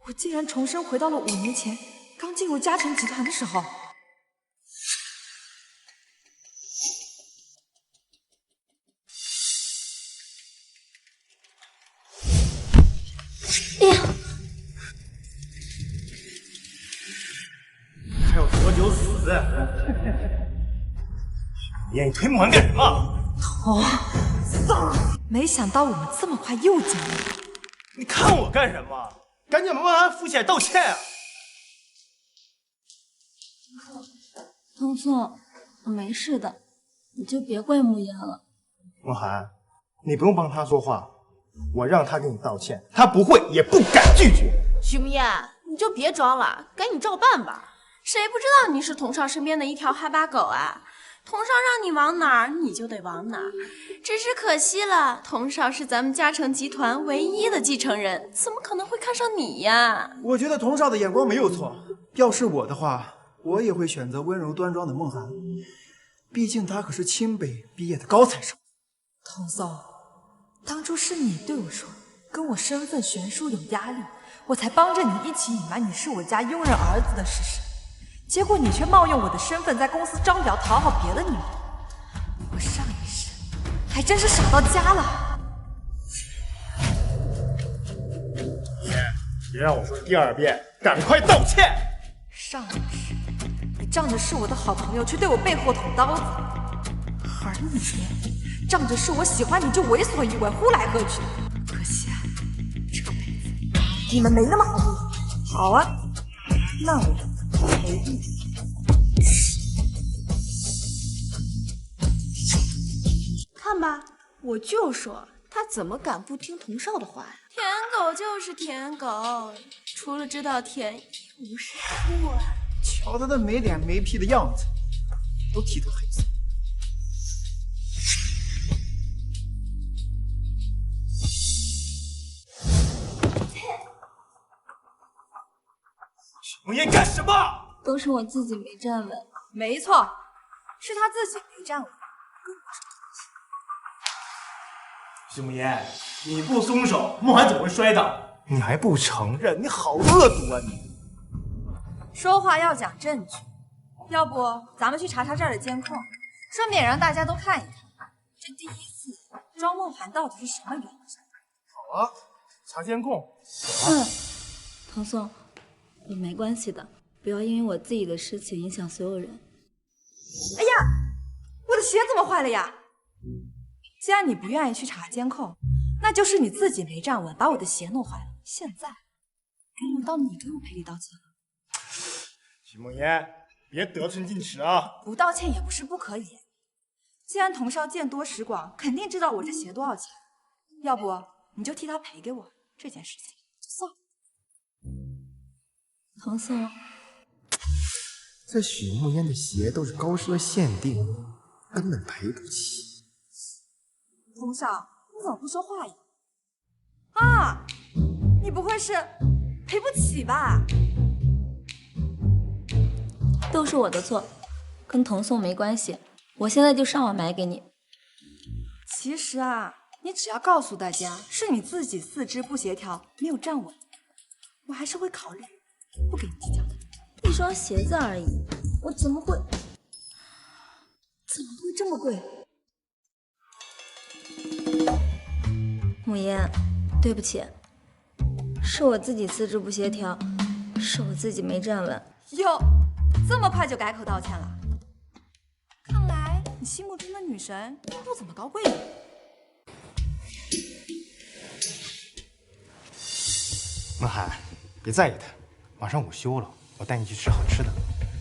我竟然重生回到了5年前刚进入嘉诚集团的时候。哎呀！还有多久死？你推门干什么？没想到我们这么快又见面了。你看我干什么？赶紧帮安扶起来道歉啊！聪聪，我没事的，你就别怪慕言了。慕寒，你不用帮他说话，我让他给你道歉，他不会也不敢拒绝。徐慕言，你就别装了，赶紧照办吧。谁不知道你是童少身边的一条哈巴狗啊？童少让你往哪儿，你就得往哪儿。只是可惜了，童少是咱们嘉诚集团唯一的继承人，怎么可能会看上你呀？我觉得童少的眼光没有错，要是我的话，我也会选择温柔端庄的梦涵，毕竟她可是清北毕业的高材生。童松，当初是你对我说，跟我身份悬殊有压力，我才帮着你一起隐瞒你是我家佣人儿子的事实。结果你却冒用我的身份在公司招摇讨好别的女人，我上一世还真是傻到家了。别让我说第2遍，赶快道歉！上一世你仗着是我的好朋友，却对我背后捅刀子，而你仗着是我喜欢你就为所欲为，呼来喝去。可惜啊，这辈子你们没那么好过。好啊，那我陪你。看吧，我就说他怎么敢不听童少的话呀？舔狗就是舔狗，除了知道舔一无是处啊！瞧他那没脸没屁的样子，都剃头黑色。慕言干什么？都是我自己没站稳。没错，是他自己没站稳。徐慕言，你不松手，慕寒怎么会摔倒？你还不承认？你好恶毒啊你！说话要讲证据，要不咱们去查查这儿的监控，顺便让大家都看一看，这第一次庄梦涵到底是什么原因。好啊，查监控。童松，我没关系的，不要因为我自己的事情影响所有人。哎呀，我的鞋怎么坏了呀？既然你不愿意去查监控，那就是你自己没站稳，把我的鞋弄坏了。现在该轮到你给我赔礼道歉了。徐梦言，别得寸进尺啊！不道歉也不是不可以。既然童少见多识广，肯定知道我这鞋多少钱。要不你就替他赔给我，这件事情就算了。童松，这许慕烟的鞋都是高奢限定，根本赔不起。童少，你怎么不说话呀？啊，你不会是赔不起吧？都是我的错，跟童松没关系。我现在就上网买给你。其实啊，你只要告诉大家是你自己四肢不协调，没有站稳，我还是会考虑不给你计较的。一双鞋子而已，我怎么会这么贵？慕言，对不起，是我自己四肢不协调，是我自己没站稳。哟，这么快就改口道歉了？看来你心目中的女神不怎么高贵呢。梦涵，别在意他，马上午休了，我带你去吃好吃的。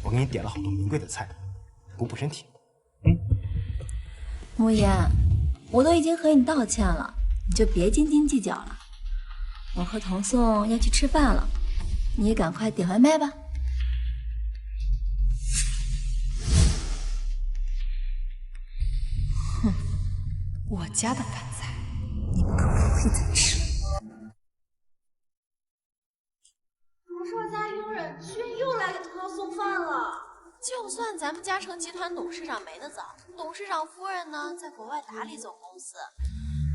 我给你点了好多名贵的菜，补补身体。慕言，我都已经和你道歉了，你就别斤斤计较了。我和童颂要去吃饭了，你也赶快点外卖吧。哼，我家的饭菜你们可不会再吃了。童少家佣人居然又来给童少送饭了。就算咱们嘉诚集团董事长没得早，董事长夫人呢在国外打理总公司，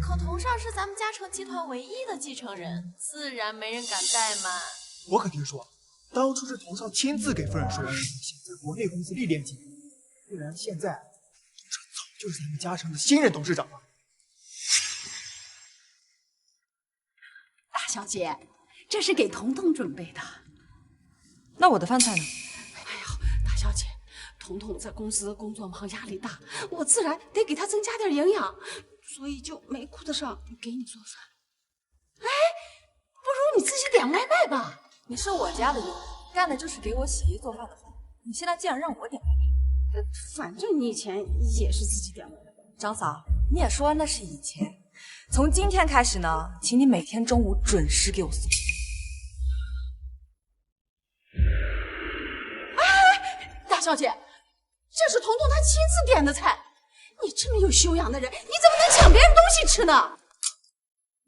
可童少是咱们嘉诚集团唯一的继承人，自然没人敢怠慢。我可听说，当初是童少亲自给夫人说，想在国内公司历练几年，不然现在童少早就是咱们嘉诚的新任董事长了。大小姐，这是给彤彤准备的。那我的饭菜呢？大小姐，彤彤在公司工作忙，压力大，我自然得给她增加点营养，所以就没顾得上给你做饭。哎，不如你自己点外卖吧。你是我家的佣人，干的就是给我洗衣做饭的活。你现在竟然让我点外卖？反正你以前也是自己点外卖。张嫂，你也说那是以前。从今天开始呢，请你每天中午准时给我送。大小姐，这是彤彤她亲自点的菜，你这么有修养的人，你怎么能抢别人东西吃呢？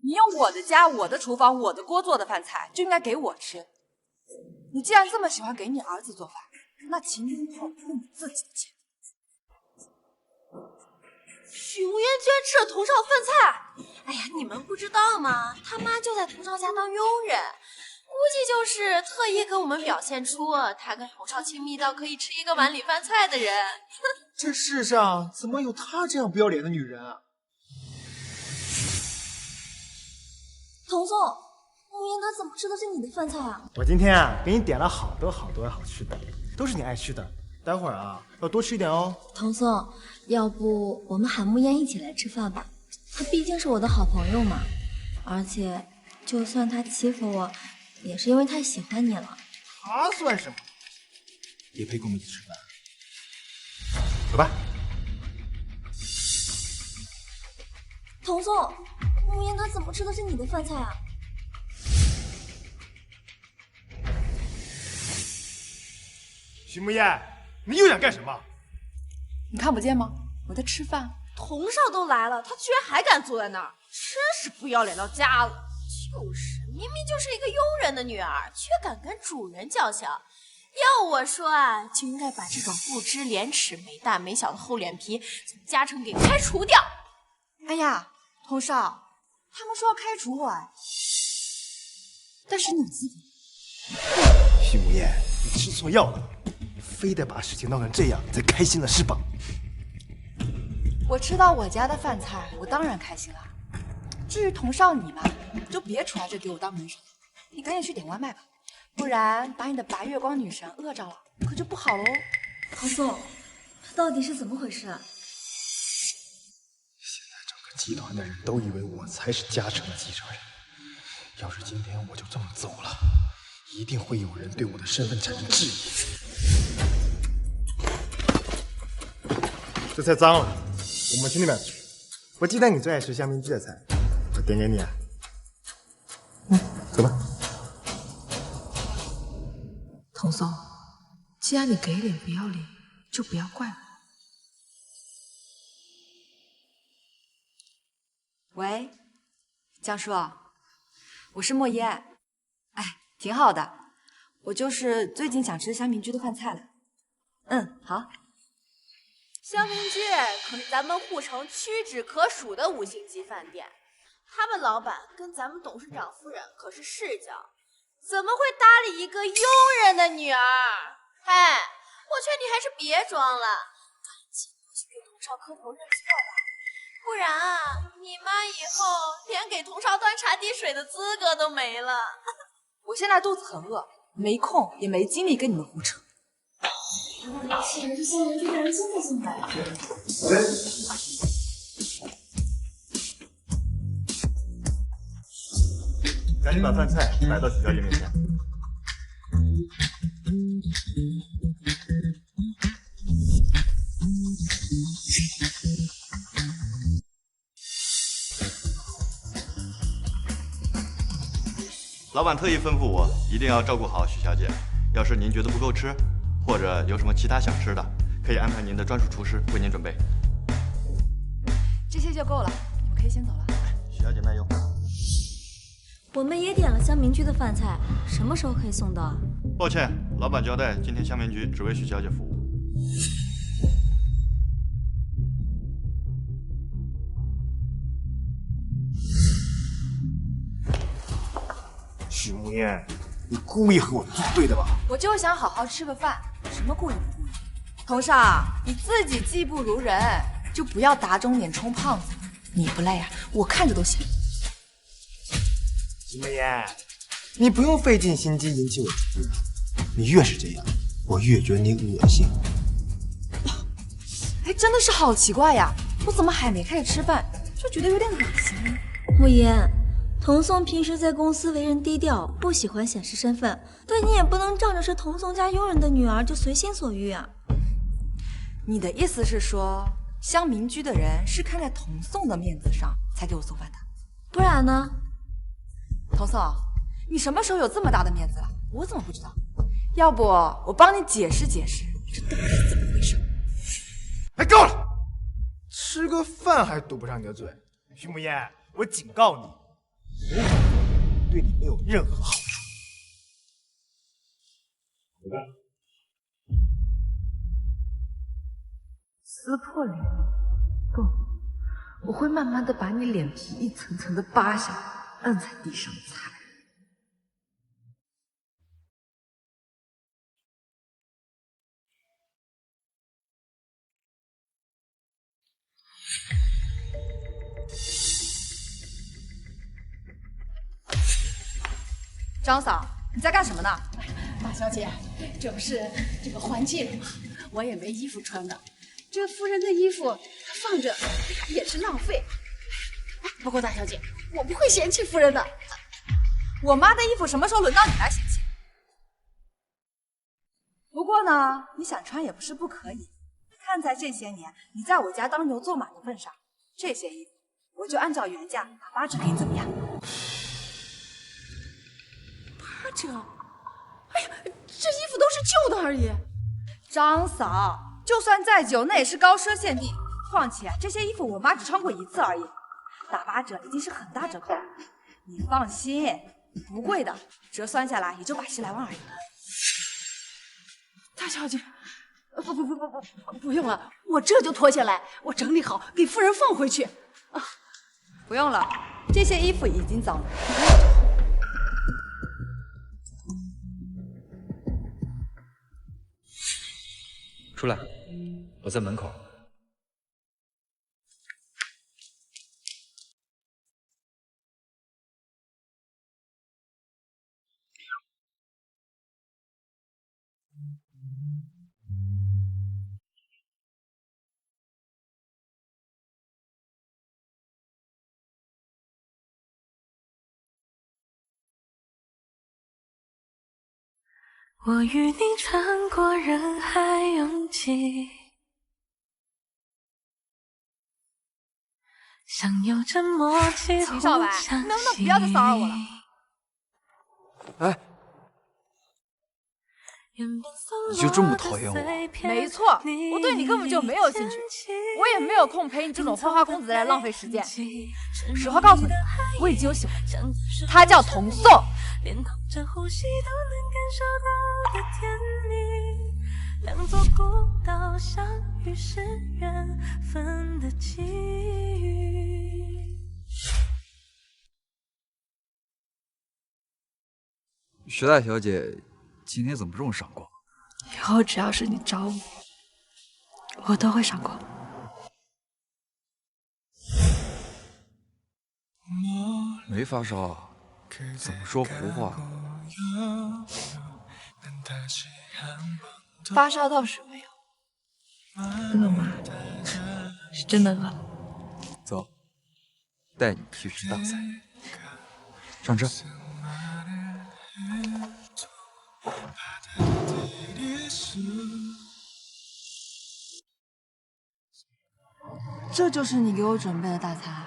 你用我的家、我的厨房、我的锅做的饭菜，就应该给我吃。你既然这么喜欢给你儿子做饭，那请你以后用你自己的钱。许无言居然吃了童少饭菜！哎呀，你们不知道吗？他妈就在童少家当佣人，估计就是特意跟我们表现出他跟童少亲密到可以吃一个碗里饭菜的人。这世上怎么有她这样不要脸的女人啊？童颂，慕言他怎么吃的是你的饭菜啊？我今天啊给你点了好多好吃的，都是你爱吃的。待会儿啊要多吃一点哦。童颂，要不我们喊慕言一起来吃饭吧？他毕竟是我的好朋友嘛，而且就算他欺负我，也是因为太喜欢你了。他算什么？也配跟我们一起吃饭？走吧。童颂，慕言他怎么吃的是你的饭菜啊？徐慕言，你又想干什么？你看不见吗？我在吃饭。童少都来了，他居然还敢坐在那儿，真是不要脸到家了。就是，明明就是一个佣人的女儿，却敢跟主人叫嚣。要我说啊，就应该把这种不知廉耻、没大没小的厚脸皮从嘉诚给开除掉。哎呀，童少，他们说要开除我，但是你有资格。徐慕言，你吃错药了，非得把事情闹成这样才开心了是吧？我吃到我家的饭菜，我当然开心了。至于童少你嘛，就别杵在这给我当门神，你赶紧去点外卖吧，不然把你的白月光女神饿着了，可就不好喽。童颂，到底是怎么回事啊？现在整个集团的人都以为我才是嘉诚的继承人，要是今天我就这么走了，一定会有人对我的身份产生质疑。这菜脏了，我们去那边吃。我记得你最爱吃香槟鸡的菜，我点给你啊。走吧。童颂，既然你给脸不要脸，就不要怪我。喂，江叔，我是莫言。哎，挺好的，我就是最近想吃香槟居的饭菜了。嗯，好。香槟居可是咱们护城屈指可数的5星级饭店，他们老板跟咱们董事长夫人可是世交，怎么会搭理一个佣人的女儿？哎，我劝你还是别装了，赶紧过去给童少磕头认错吧，不然啊，你妈以后连给童少端茶递水的资格都没了。我现在肚子很饿，没空也没精力跟你们胡扯。是不是香槟居的人真的进来了？赶紧把饭菜摆到许小姐面前。老板特意吩咐我一定要照顾好许小姐，要是您觉得不够吃，或者有什么其他想吃的，可以安排您的专属厨师为您准备。这些就够了，你们可以先走了。许小姐慢用。我们也点了香民居的饭菜，什么时候可以送到啊？抱歉，老板交代今天香民居只为许小姐服务。许慕烟，你故意和我作对的吧？我就想好好吃个饭，什么故意不故意？童少，你自己技不如人，就不要打肿脸充胖子。你不累啊？我看着都行。许慕烟，你不用费尽心机引起我注意，你越是这样，我越觉得你恶心。哎，真的是好奇怪呀！我怎么还没开始吃饭，就觉得有点恶心呢？慕言，童颂平时在公司为人低调，不喜欢显示身份，但你也不能仗着是童颂家佣人的女儿就随心所欲啊。你的意思是说，乡民居的人是看在童颂的面子上才给我送饭的？不然呢？童颂，你什么时候有这么大的面子了？我怎么不知道？要不我帮你解释解释，这到底是怎么回事？哎，够了！吃个饭还堵不上你的嘴。徐慕烟，我警告你，我对你没有任何好处。走吧。撕破脸？不，我会慢慢的把你脸皮一层层的扒下，摁在地上踩。张嫂，你在干什么呢？大小姐，这不是这个换季了吗？我也没衣服穿的，这夫人的衣服放着也是浪费。不过大小姐，我不会嫌弃夫人的。我妈的衣服什么时候轮到你来嫌弃？不过呢，你想穿也不是不可以。看在这些年你在我家当牛做马的份上，这些衣服我就按照原价打8折给你，怎么样8折？哎呀，这衣服都是旧的而已。张嫂，就算再久，那也是高奢限定。况且这些衣服我妈只穿过1次而已，打8折已经是很大折扣了。你放心，不贵的，折算下来也就80来万而已。大小姐，不用了，我这就脱下来，我整理好给夫人放回去。啊，不用了，这些衣服已经脏了。出来，我在门口。我与你穿过人海拥挤，像有着默契。秦少白，你能不能不要再骚扰我了？哎，你就这么讨厌我？没错，我对你根本就没有兴趣，我也没有空陪你这种花花公子来浪费时间。实话告诉你，我已经有喜欢的，他叫童颂。连同着呼吸都能感受到的甜蜜，两座孤岛相遇是缘分的际遇。徐大小姐今天怎么这么闪光？以后只要是你找我，我都会闪光。没发烧，怎么说胡话？发烧倒是没有，饿吗？是真的饿。走，带你去吃大菜。上车。这就是你给我准备的大餐。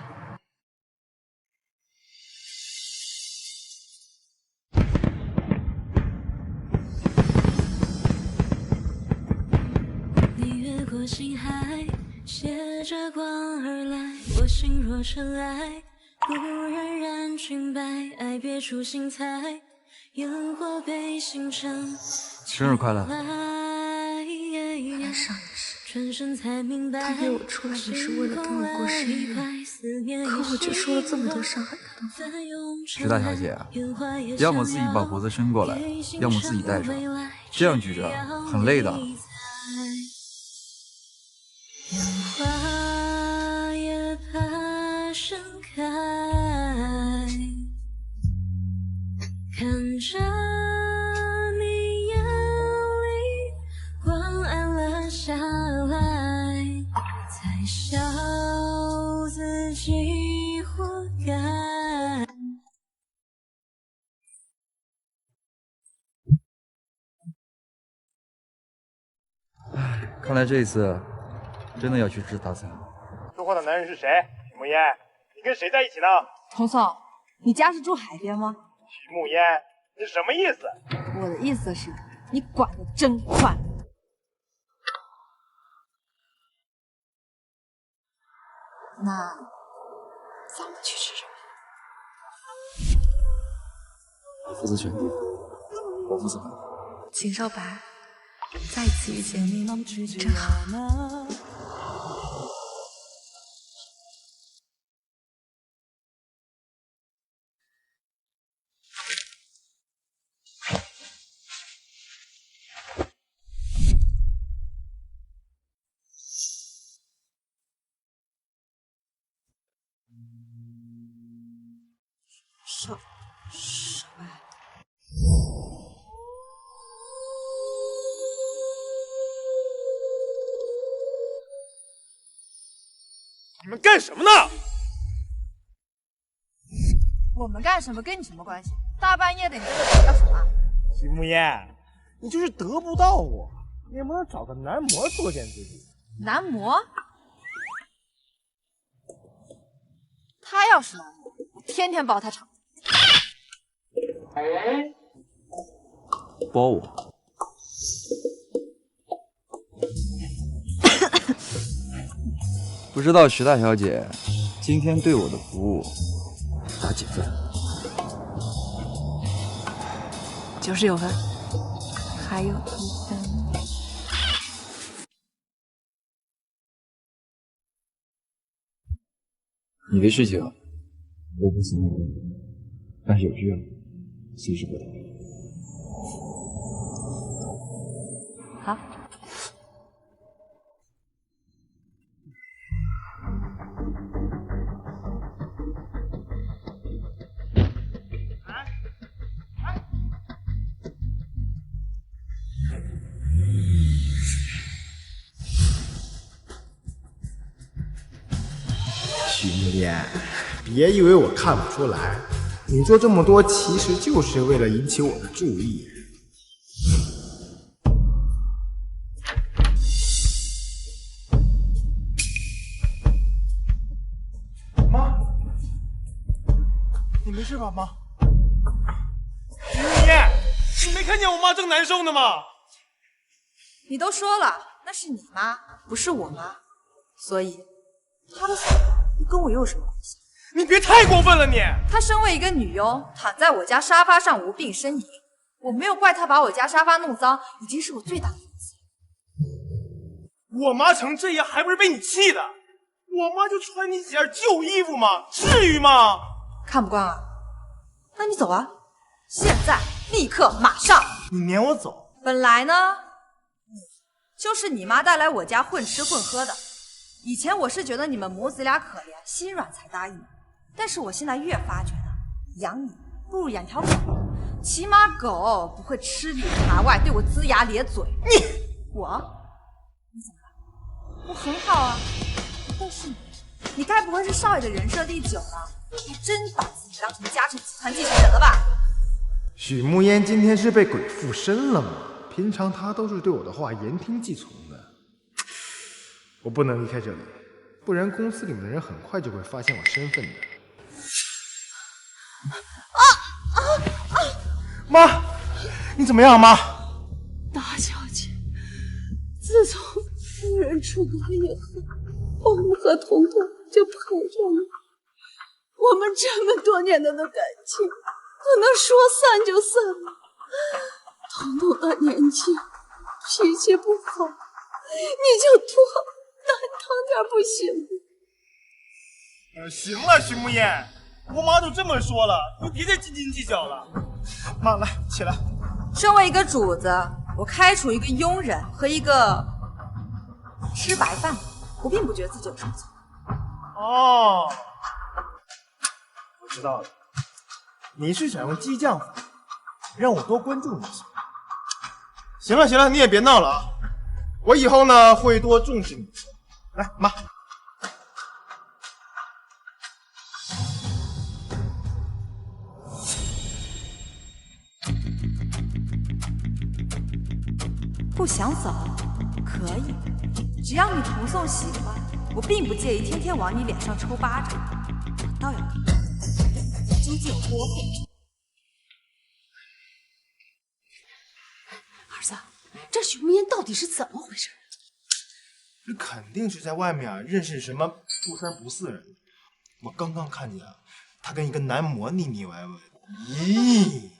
你越过星海，携着光而来，我心若尘埃，故人染裙摆，爱别出心裁，烟火被星辰。生日快乐！爱上你时，他约我出来也是为了跟我过生日，可我却说了这么多伤害他的话。徐大小姐，要么自己把脖子伸过来，要么自己带上，这样举着很累的。花也怕盛开，看着你眼里光暗了下来，才笑自己活该。看来这一次真的要去吃大餐。说话的男人是谁？许慕烟，你跟谁在一起呢？童总，你家是住海边吗？许慕烟，你什么意思？我的意思是，你管得真宽。那咱们去吃什么？你负责选地，我负责买。秦少白，再次遇见你，真好。少白。你们干什么呢？我们干什么跟你什么关系？大半夜的你在这搞什么？许慕烟，你就是得不到我，你能不能找个男模作践自己？男模？他要是男模，我天天包他场。包我？不知道徐大小姐今天对我的服务打几分？99分，还有1分。你的事情我不行，但是有需要随时拨打。好。许慕烟，别以为我看不出来，你做这么多其实就是为了引起我的注意。妈，你没事吧，妈？许慕烟，你没看见我妈正难受呢吗？你都说了，那是你妈，不是我妈，所以她的死跟我又有什么关系？你别太过分了你！她身为一个女佣，躺在我家沙发上无病呻吟，我没有怪她把我家沙发弄脏，已经是我最大的错。我妈成这样还不是被你气的？我妈就穿你几件旧衣服吗？至于吗？看不惯啊？那你走啊！现在，立刻，马上！你撵我走？本来呢，就是你妈带来我家混吃混喝的。以前我是觉得你们母子俩可怜，心软才答应，但是我现在越发觉得，养你不如养条狗，起码狗不会吃里扒外，对我龇牙咧嘴。你怎么了？我很好啊，但是你该不会是少爷的人设第9了？你真把自己当成嘉诚集团继承人了吧？许慕烟今天是被鬼附身了吗？平常她都是对我的话言听计从的。我不能离开这里，不然公司里面的人很快就会发现我身份的。妈，你怎么样，妈？大小姐，自从夫人出阁以后，我们和彤彤就陪着你。我们这么多年的感情，不能说散就散吗？彤彤的年纪，脾气不好，你就多担当点不行吗？行了，徐慕言，我妈都这么说了，你别再斤斤计较了。妈，来起来。身为一个主子，我开除一个佣人和一个吃白饭，我并不觉得自己有什么错。哦，我知道了，你是想用激将法让我多关注你一些。行了行了，你也别闹了啊！我以后呢会多重视你。来，妈。不想走，可以，只要你童宋喜欢，我并不介意天天往你脸上抽巴掌。我倒要看究竟有多狠。儿子，这许慕言到底是怎么回事？这肯定是在外面认识什么不三不四人。我刚刚看见他跟一个男模腻腻歪歪的。咦，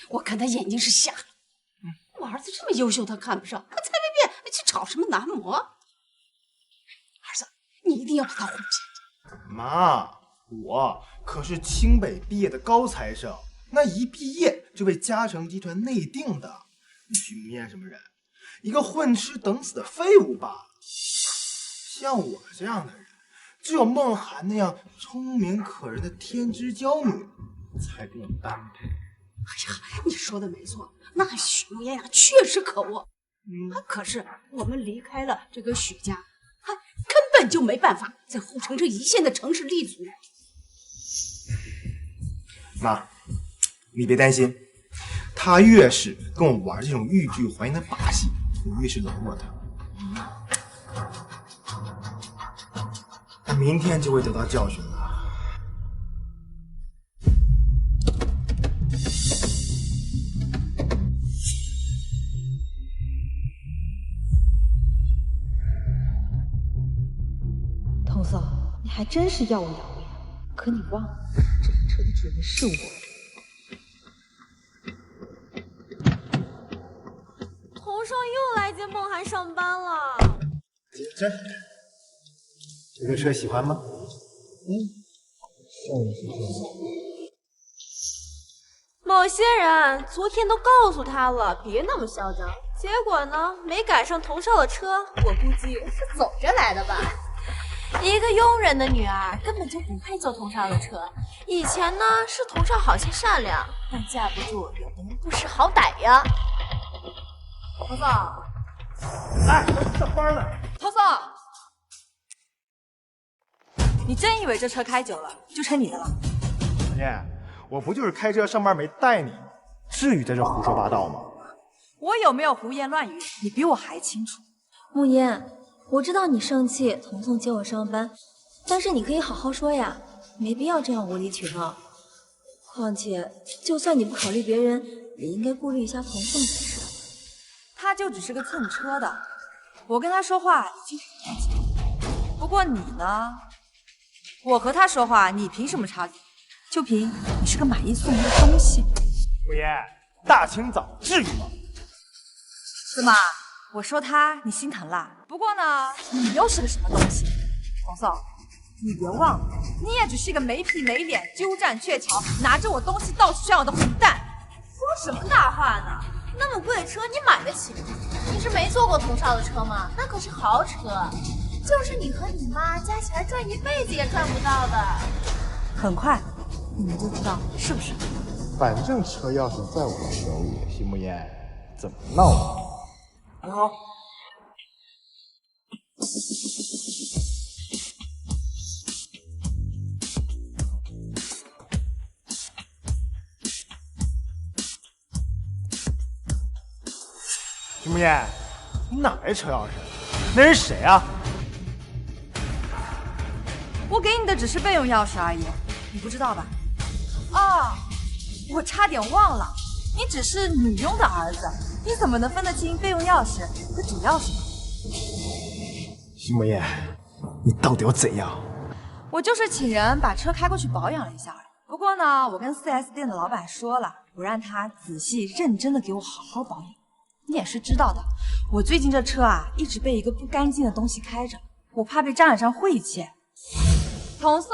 我看他眼睛是瞎了。我儿子这么优秀，他看不上，他才没变去找什么男模。儿子，你一定要把他哄骗。妈，我可是清北毕业的高材生，那一毕业就被嘉诚集团内定的。许慕言什么人？一个混吃等死的废物罢了。像我这样的人，只有梦涵那样聪明可人的天之娇女才跟我般配。哎呀，你说的没错，那许慕言呀确实可恶。可是我们离开了这个许家，根本就没办法在护城这一线的城市立足。妈，你别担心，他越是跟我玩这种欲拒还迎的把戏，我越是冷落他。他明天就会得到教训了。童嫂，你还真是耀武扬威，可你忘了，这辆车的主人是我。童少又来接梦涵上班了。这个车喜欢吗？某些人昨天都告诉他了，别那么嚣张，结果呢，没赶上童少的车，我估计是走着来的吧。一个佣人的女儿根本就不配坐童少的车。以前呢，是童少好心善良，但架不住有的人不识好歹呀。童少，哎，上班了。童嫂，你真以为这车开久了就成你的了？小念，我不就是开车上班没带你吗？至于在这胡说八道吗？我有没有胡言乱语，你比我还清楚。慕言，我知道你生气，童宋接我上班，但是你可以好好说呀，没必要这样无理取闹。况且，就算你不考虑别人，也应该顾虑一下童宋才是。他就只是个蹭车的，我跟他说话已经很严谨。不过你呢？我和他说话，你凭什么插嘴？就凭你是个买一送一的东西。慕言，大清早至于吗？怎么？我说他，你心疼啦？不过呢，你又是个什么东西？王嫂，你别忘了，你也只是一个没皮没脸、鸠占鹊桥、拿着我东西到处炫耀的混蛋。说什么大话呢？那么贵的车你买得起吗？你是没坐过童少的车吗？那可是豪车，就是你和你妈加起来赚一辈子也赚不到的。很快你们就知道是不是？反正车钥匙在我手里，徐慕言，怎么闹呢？很好。徐慕言，你哪来车钥匙？那是谁啊？我给你的只是备用钥匙而已，你不知道吧？哦，我差点忘了，你只是女佣的儿子，你怎么能分得清备用钥匙和主钥匙呢？徐慕言，你到底要怎样？我就是请人把车开过去保养了一下而已。不过呢，我跟 4S 店的老板说了，我让他仔细认真的给我好好保养。你也是知道的，我最近这车啊，一直被一个不干净的东西开着，我怕被沾染上晦气。童宋，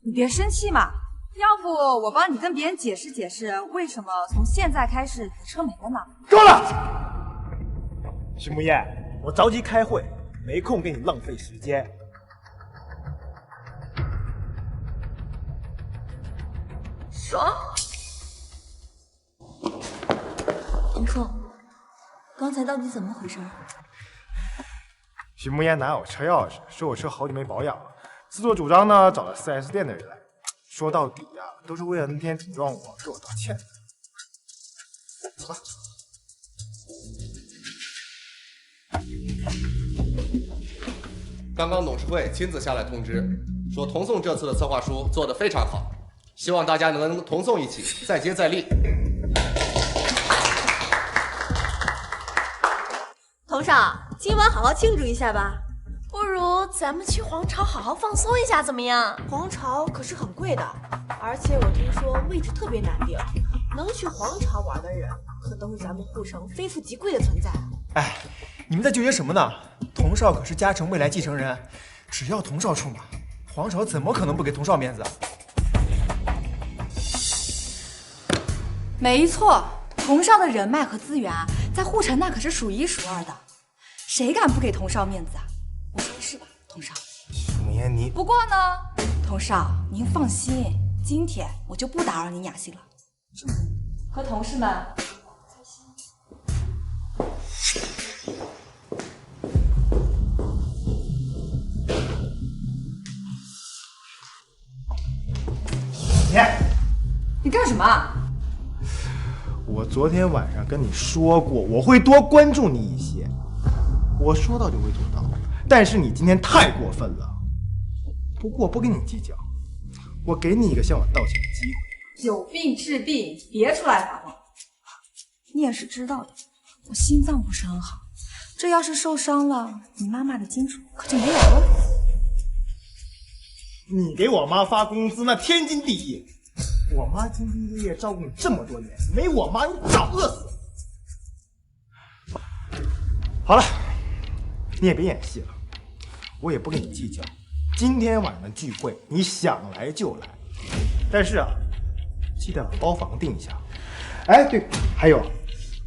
你别生气嘛，要不我帮你跟别人解释解释，为什么从现在开始你的车没了呢？够了！徐木燕，我着急开会，没空跟你浪费时间。爽！童宋，刚才到底怎么回事？徐木燕拿我车钥匙，说我车好久没保养了，自作主张呢找了 4S 店的人来。说到底呀，都是为了那天顶撞我，给我道歉。走吧。刚刚董事会亲自下来通知，说童宋这次的策划书做得非常好，希望大家能跟童宋一起再接再厉。童少，今晚好好庆祝一下吧。不如咱们去皇朝好好放松一下，怎么样？皇朝可是很贵的，而且我听说位置特别难定，能去皇朝玩的人可都是咱们护城非富即贵的存在。哎，你们在纠结什么呢？童少可是嘉诚未来继承人，只要童少出马，皇朝怎么可能不给童少面子？没错，童少的人脉和资源啊，在护城那可是数一数二的，谁敢不给童少面子啊？我说是吧，童少？母燕，你不过呢，童少您放心，今天我就不打扰您雅兴了，和同事们。你干什么？我昨天晚上跟你说过，我会多关注你一些。我说到就会做到，但是你今天太过分了。不过我不跟你计较，我给你一个向我道歉的机会。有病治病，别出来发疯。你也是知道的，我心脏不是很好，这要是受伤了，你妈妈的金主可就没有了。你给我妈发工资那天经地义，我妈兢兢业业照顾你这么多年，没我妈你早饿死。好了，你也别演戏了，我也不跟你计较。今天晚上的聚会，你想来就来，但是啊，记得把包房定一下。哎，对，还有，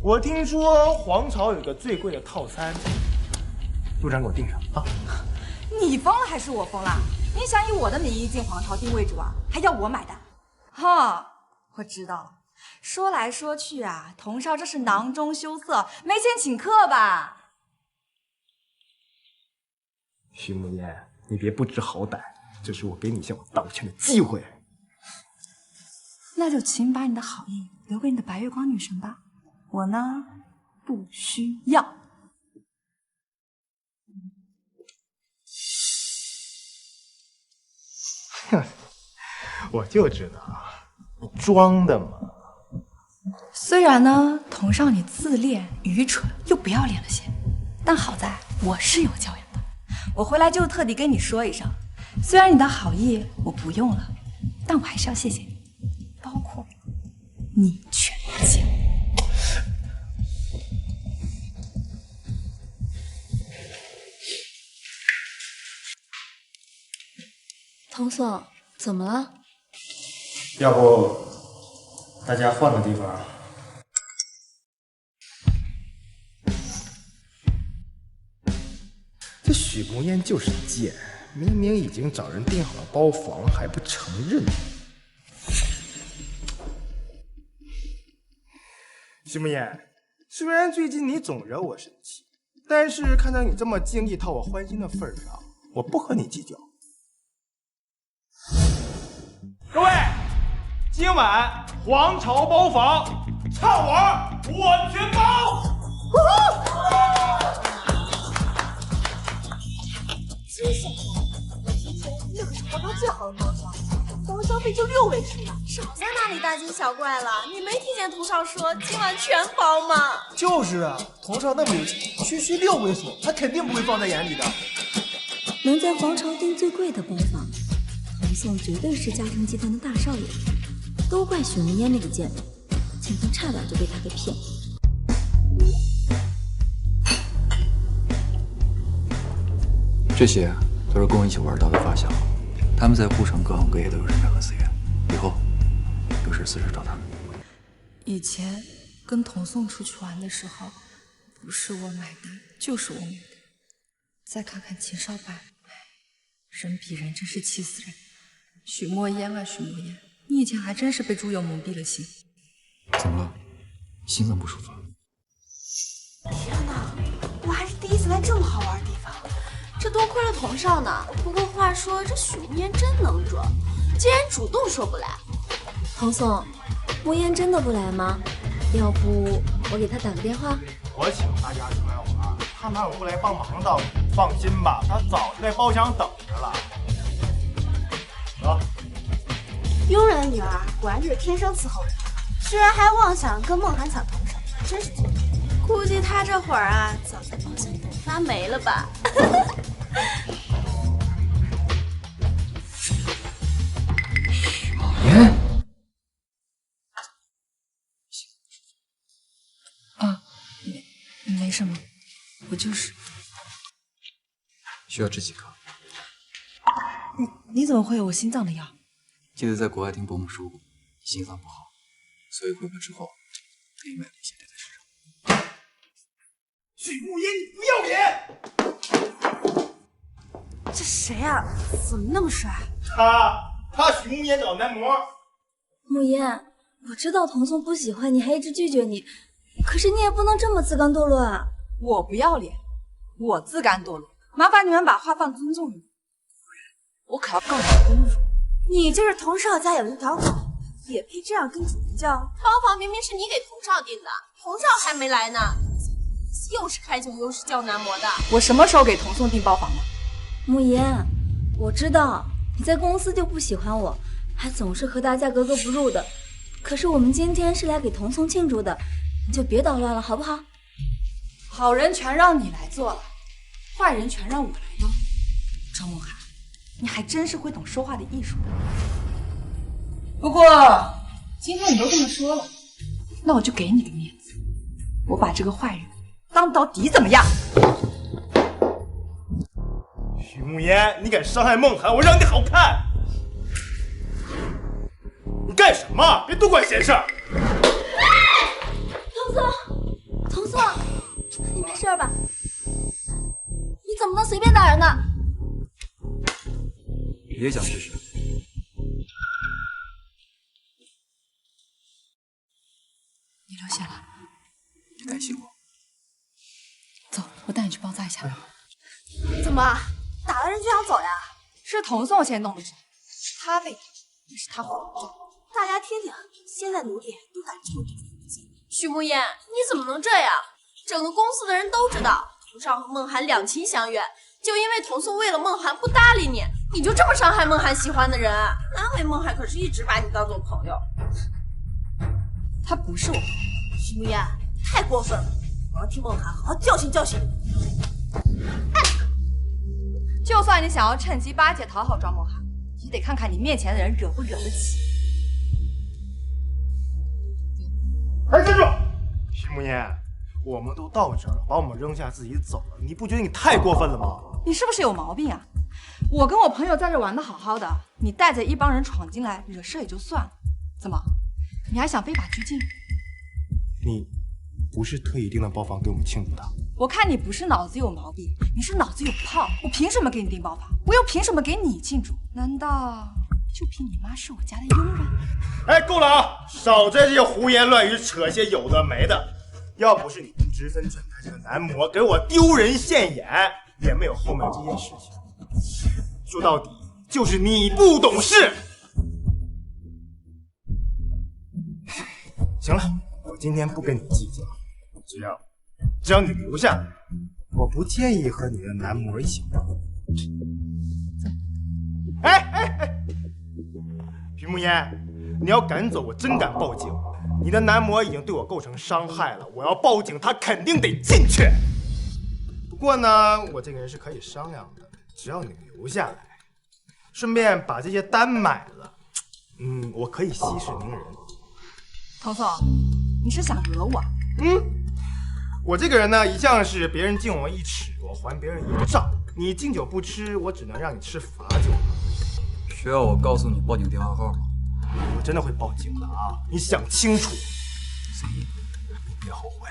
我听说皇朝有个最贵的套餐，路长给我订上啊！你疯了还是我疯了？你想以我的名义进皇朝定位主啊，还要我买单？哈，我知道了。说来说去啊，童少这是囊中羞涩，没钱请客吧？徐慕言，你别不知好歹，这是我给你向我道歉的机会。那就请把你的好意留给你的白月光女神吧，我呢，不需要。哼，我就知道，你装的嘛。虽然呢，童少你自恋、愚蠢又不要脸了些，但好在我是有教养的。我回来就特地跟你说一声，虽然你的好意我不用了，但我还是要谢谢你，包括你全家。童总，怎么了？要不大家换个地方？这许慕燕就是贱，明明已经找人订好了包房，还不承认。许慕燕，虽然最近你总惹我生气，但是看在你这么尽力讨我欢心的份上，我不和你计较。各位，今晚皇朝包房，畅玩我全包。真想我之前那可是皇朝最好的包厢，包厢费就6位数呢。少在那里大惊小怪了，你没听见童少说今晚全包吗？就是啊，童少那么有钱，区区6位数，他肯定不会放在眼里的。能在皇朝订最贵的包房，童宋绝对是嘉诚集团的大少爷，都怪许慕烟那个贱人，今天差点就被他给骗了。这些都是跟我一起玩到的发小，他们在护城各行各业都有人脉和资源，以后有事随时找他们。以前跟童颂出去玩的时候，不是我买单就是我买单。再看看秦少白，人比人真是气死人。许墨烟啊许墨烟，你以前还真是被猪油蒙蔽了心。怎么了？心脏不舒服？天哪，我还是第一次来这么好玩的地方，这多亏了童少呢。不过话说，这许慕烟真能装，竟然主动说不来。童颂，慕烟真的不来吗？要不我给他打个电话？我请大家出来玩，他哪有不来帮忙的道理？放心吧，他早就在包厢等着了。走。庸人的女儿果然就是天生伺候人，居然还妄想跟梦涵抢童少，真是贱。估计他这会儿啊，早在包厢等发霉了吧。许梦烟。啊，没什么，我就是。需要吃几颗？你怎么会有我心脏的药？记得在国外听伯母说过，心脏不好，所以回国之后特意买了一些带在身上。许慕烟，你不要脸！这谁啊？怎么那么帅？他许慕烟找男模。慕烟，我知道童颂不喜欢你，还一直拒绝你，可是你也不能这么自甘堕落啊！我不要脸，我自甘堕落，麻烦你们把话放尊重里。我可要告你侮辱！你就是童少家有一条狗，也配这样跟主人叫？包房明明是你给童少订的，童少还没来呢，又是开酒又是叫男模的。我什么时候给童颂订包房了？慕言，我知道你在公司就不喜欢我，还总是和大家格格不入的。可是我们今天是来给童颂庆祝的，你就别捣乱了，好不好？好人全让你来做了，坏人全让我来当。张梦涵，你还真是会懂说话的艺术。不过今天你都这么说了，那我就给你个面子，我把这个坏人当到底，怎么样？许慕烟，你敢伤害梦涵，我让你好看！你干什么？别多管闲事儿！童颂，你没事吧？你怎么能随便打人呢？你也想试试？你留下来，你担心我？走，我带你去包扎一下。怎么打了人就想走呀？是童颂先动的手，他被打，也是他慌张。大家听听，现在奴隶都敢这么对许慕言，你怎么能这样？整个公司的人都知道，童少和梦涵两情相悦，就因为童颂为了梦涵不搭理你，你就这么伤害梦涵喜欢的人？那回梦涵可是一直把你当做朋友。他不是我朋友。许慕言，太过分了！我要替梦涵好好教训教训你。就算你想要趁机巴结讨好庄梦涵，也得看看你面前的人惹不惹得起。哎，站住！许慕烟，我们都到这儿了，把我们扔下自己走了，你不觉得你太过分了吗？你是不是有毛病啊？我跟我朋友在这玩的好好的，你带着一帮人闯进来惹事也就算了，怎么，你还想非法拘禁？你不是特意订的包房给我们庆祝的？我看你不是脑子有毛病，你是脑子有泡。我凭什么给你订包房？我又凭什么给你庆祝？难道就凭你妈是我家的佣人？哎，够了啊！少在这些胡言乱语，扯些有的没的。要不是你不知分寸，他这个男模给我丢人现眼，也没有后面这件事情。说到底，就是你不懂事。行了，我今天不跟你计较，只要你留下来，我不介意和你的男模一起玩。哎，徐慕烟，你要敢走，我真敢报警。你的男模已经对我构成伤害了，我要报警，他肯定得进去。不过呢，我这个人是可以商量的，只要你留下来，顺便把这些单买了，我可以息事宁人。童颂，你是想惹我？我这个人呢，一向是别人敬我一尺，我还别人一丈。你敬酒不吃，我只能让你吃罚酒了。需要我告诉你报警电话号吗？我真的会报警的啊！你想清楚。所以你别后悔。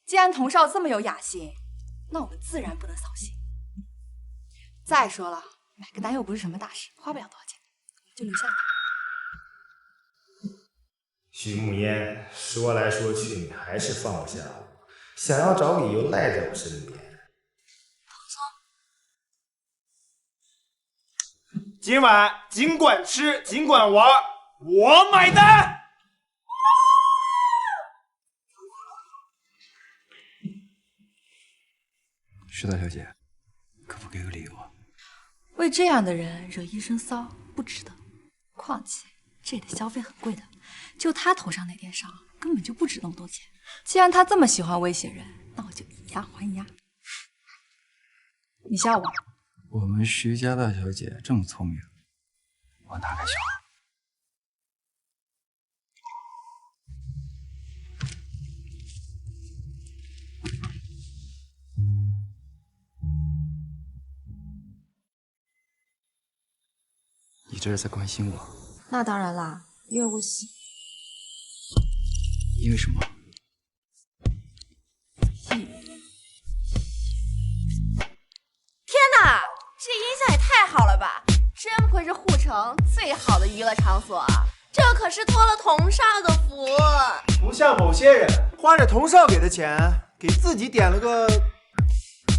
既然童少这么有雅兴，那我们自然不能扫兴。再说了，买个单又不是什么大事，花不了多少钱，就留下来。许慕烟，说来说去，你还是放不下我，想要找理由赖在我身边。今晚尽管吃，尽管玩，我买单。石大小姐，可否给个理由啊？为这样的人惹一身骚，不值得。况且这里的消费很贵的，就他头上那点伤，根本就不值那么多钱。既然他这么喜欢威胁人，那我就以牙还牙。你笑我？我们徐家大小姐这么聪明，我哪敢笑？你这是在关心我？那当然啦，因为我喜。因为什么？天哪，这音响也太好了吧！真不愧是护城最好的娱乐场所，这可是托了童少的福。不像某些人花着童少给的钱，给自己点了个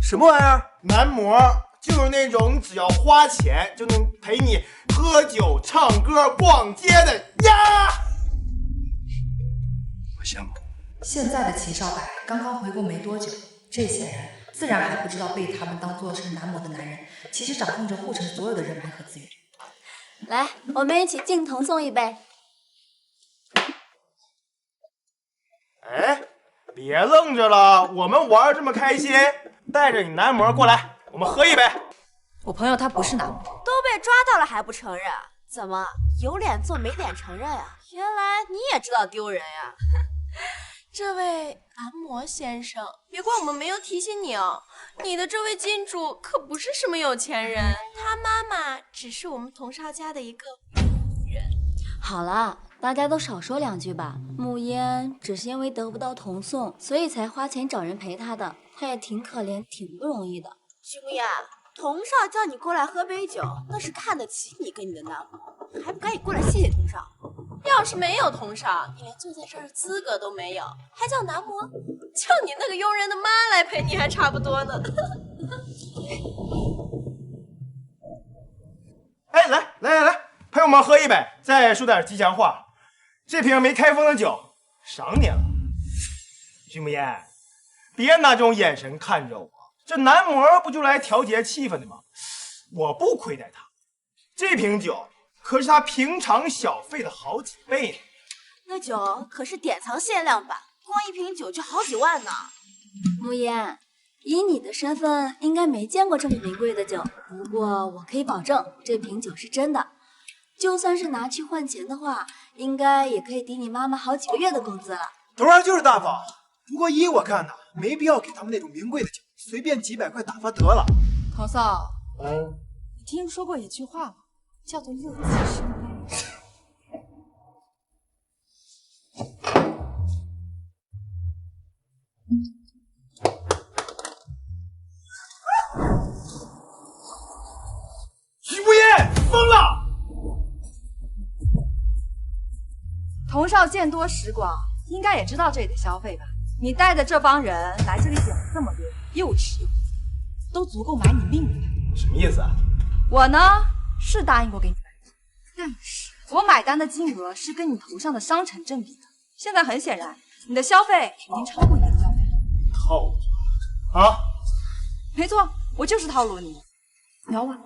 什么玩意儿男模，就是那种只要花钱就能陪你喝酒、唱歌、逛街的呀。我羡慕。现在的齐少白刚刚回国没多久，这些人自然还不知道被他们当做是男模的男人，其实掌控着护城所有的人脉和资源。来，我们一起敬童送一杯。哎，别愣着了，我们玩这么开心，带着你男模过来，我们喝一杯。我朋友他不是男模，都被抓到了还不承认？怎么有脸做没脸承认啊？原来你也知道丢人呀！这位男模先生，别怪我们没有提醒你哦。你的这位金主可不是什么有钱人，他妈妈只是我们童少家的一个人。好了，大家都少说两句吧。慕烟只是因为得不到童送，所以才花钱找人陪她的，她也挺可怜，挺不容易的。徐慕烟，童少叫你过来喝杯酒，那是看得起你跟你的男模，还不赶紧过来谢谢童少？要是没有童少，你连坐在这儿的资格都没有，还叫男模？叫你那个佣人的妈来陪你还差不多呢。哎，来，陪我们喝一杯，再说点吉祥话。这瓶没开封的酒，赏你了。徐慕烟，别拿这种眼神看着我，这男模不就来调节气氛的吗？我不亏待他，这瓶酒可是他平常小费的好几倍呢。那酒可是典藏限量版，光一瓶酒就好几万呢。慕烟，以你的身份，应该没见过这么名贵的酒。不过我可以保证，这瓶酒是真的。就算是拿去换钱的话，应该也可以抵你妈妈好几个月的工资了。童儿就是大方，不过依我看呢，没必要给他们那种名贵的酒，随便几百块打发得了。童少，你听说过一句话吗？叫做乐极生悲。徐慕烟疯了！童少见多识广，应该也知道这里的消费吧？你带着这帮人来这里点了这么多，又吃又喝，都足够买你命的。什么意思啊？我呢是答应过给你买，但是我买单的金额是跟你头上的伤成正比的。现在很显然，你的消费已经超过你的消费了。套路啊？没错，我就是套路你。聊吧。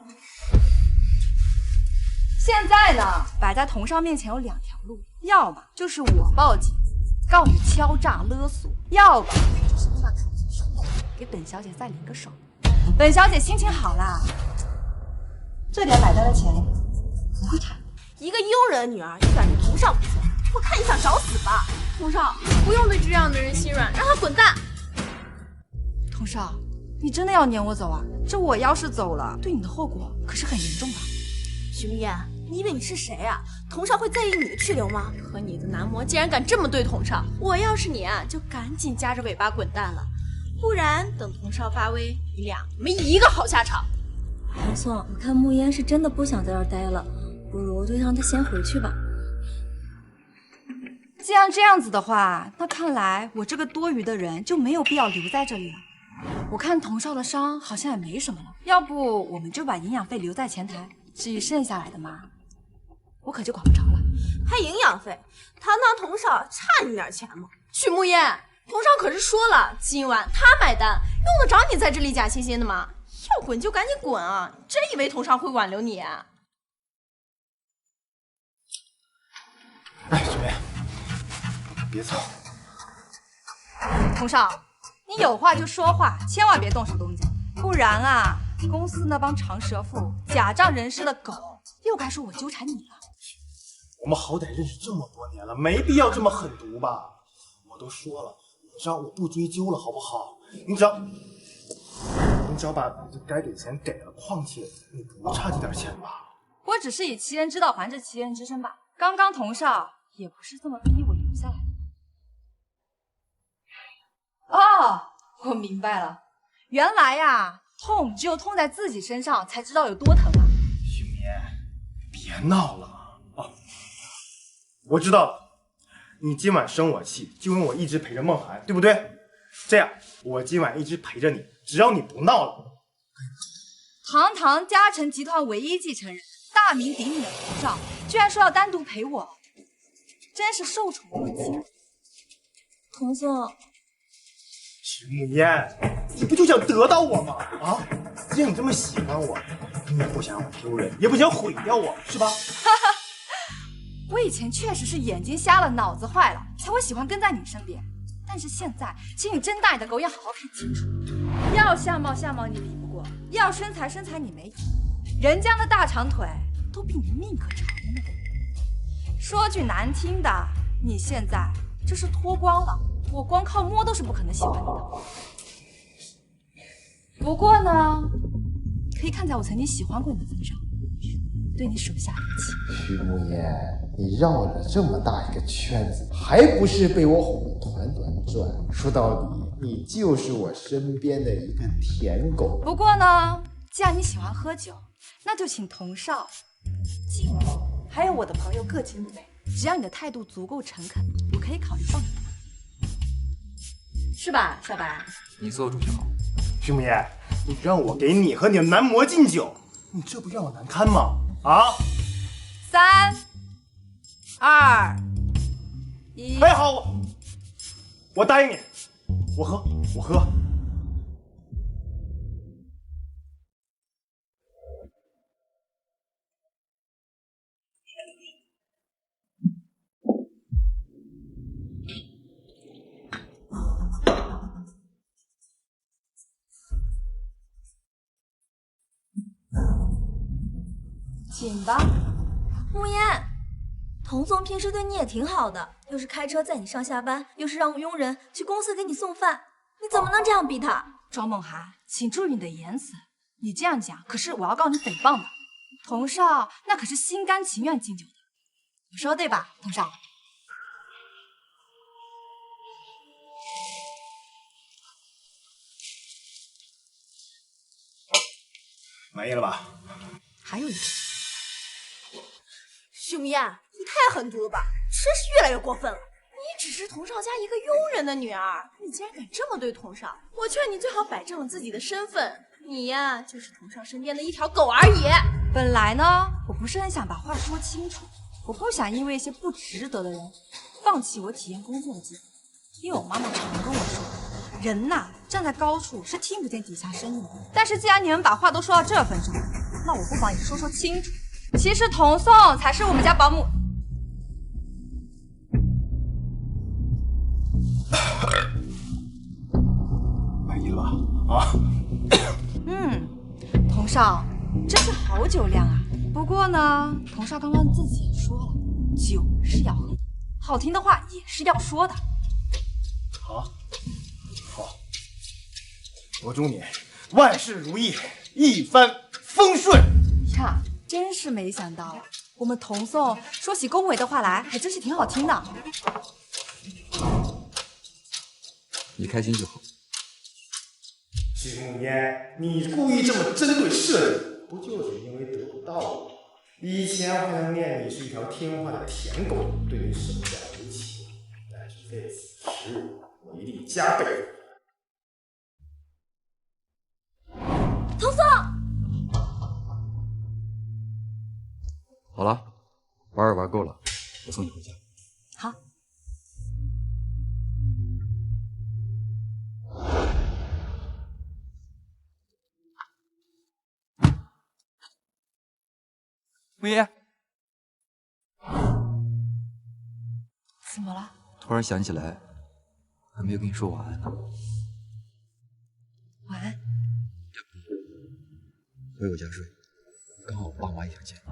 现在呢，摆在童少面前有两条路，要么就是我报警告你敲诈勒索，要么就是你把口子收了，给本小姐再领个手。本小姐心情好啦，这点买单的钱不会差。一个佣人女儿就敢对童少不错，我看你想找死吧！童少，不用对这样的人心软，让他滚蛋。童少，你真的要撵我走啊？这我要是走了，对你的后果可是很严重的。许慕言，你以为你是谁啊？童少会在意你的去留吗？和你的男模竟然敢这么对童少，我要是你啊，就赶紧夹着尾巴滚蛋了，不然等童少发威，你俩没一个好下场。童宋，我看慕言是真的不想在这儿待了，不如就让他先回去吧。既然这样子的话，那看来我这个多余的人就没有必要留在这里了。我看童少的伤好像也没什么了，要不我们就把营养费留在前台，至于剩下来的嘛，我可就管不着了。还营养费？堂堂童少差你点钱吗？许慕言，童少可是说了，今晚他买单，用得着你在这里假惺惺的吗？要滚就赶紧滚啊！你真以为童少会挽留你啊？哎，雪梅，别走。童少，你有话就说话，千万别动手动脚，不然啊，公司那帮长舌妇、假仗人势的狗又该说我纠缠你了。我们好歹认识这么多年了，没必要这么狠毒吧？我都说了，你知道我不追究了，好不好？你只要把该给钱给了，况且你不差这点钱吧？我只是以其人之道还治其人之身吧。刚刚童少也不是这么逼我留下来的。哦，我明白了，原来呀，痛只有痛在自己身上才知道有多疼啊。许眠，别闹了啊！我知道了，你今晚生我气，就因为我一直陪着梦涵，对不对？这样，我今晚一直陪着你，只要你不闹了。堂堂嘉诚集团唯一继承人，大名鼎鼎的童少，居然说要单独陪我，真是受宠若惊。童宋，许慕言，你不就想得到我吗？啊，既然你这么喜欢我，你也不想让我丢人，也不想毁掉我，是吧？我以前确实是眼睛瞎了，脑子坏了，才会喜欢跟在你身边。但是现在，请你睁大你的狗眼，好好看清楚。要相貌你比不过，要身材你没有，人家的大长腿都比你命可长呢。说句难听的，你现在这是脱光了，我光靠摸都是不可能喜欢你的。不过呢，可以看在我曾经喜欢过你的份上，对你手下留情。徐慕言，你绕了这么大一个圈子，还不是被我哄得团团转？说到底，你就是我身边的一个舔狗。不过呢，既然你喜欢喝酒，那就请童少、静茹还有我的朋友各请5杯。只要你的态度足够诚恳，我可以考虑放你的，是吧，小白？你做主就好。徐慕言，你让我给你和你的男模敬酒，你这不让我难堪吗？啊！3、2、1。哎，好，我答应你，我喝。请吧。慕言，童宋平时对你也挺好的，又是开车载你上下班，又是让佣人去公司给你送饭，你怎么能这样逼他？庄梦涵，请注意你的言辞，你这样讲，可是我要告你诽谤的。童少那可是心甘情愿敬酒的，我说对吧，童少？满意了吧？还有一个。许慕言，你太狠毒了吧，真是越来越过分了。你只是童少家一个佣人的女儿，你竟然敢这么对童少，我劝你最好摆正了自己的身份。你呀，就是童少身边的一条狗而已。本来呢，我不是很想把话说清楚，我不想因为一些不值得的人放弃我体验工作的机会。因为我妈妈常跟我说，人呐，站在高处是听不见底下声音的。但是既然你们把话都说到这份上，那我不妨也说清楚。其实童宋才是我们家保姆。满意了吧？啊？童少真是好酒量啊！不过呢，童少刚刚自己也说了，酒是要喝的，好听的话也是要说的。好，我祝你万事如意，一帆风顺。呀，真是没想到，我们童宋说起恭维的话来，还真是挺好听的。你开心就好。许慕烟，你故意这么针对社里，不就是因为得不到我？以前我还能念你是一条听话的舔狗，对你手下留情，但是这此时我一定加倍。童宋，好了，玩也玩够了，我送你回家。好。慕言，怎么了？突然想起来，还没有跟你说晚安呢。晚安。回我家睡，刚好我爸妈也想见你。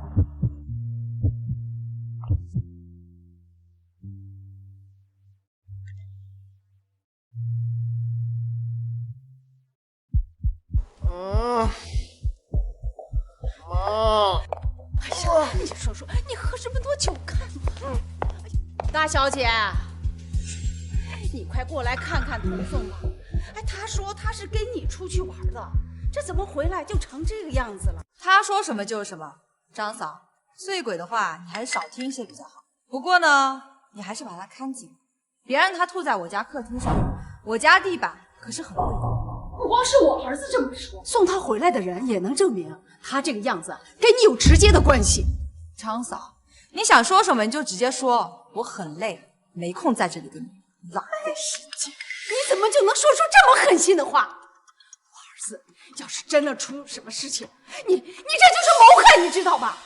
妈。哎呀，你说说，你喝这么多酒干嘛？大小姐，你快过来看看童宋吧。哎，他说他是跟你出去玩的，这怎么回来就成这个样子了？他说什么就是什么。张嫂，醉鬼的话你还是少听些比较好。不过呢，你还是把他看紧，别让他吐在我家客厅上。我家地板可是很贵的。不光是我儿子这么说，送他回来的人也能证明他这个样子跟你有直接的关系。张嫂，你想说什么你就直接说，我很累，没空在这里跟你浪费时间。你怎么就能说出这么狠心的话？我儿子要是真的出什么事情，你这就是谋害，你知道吧？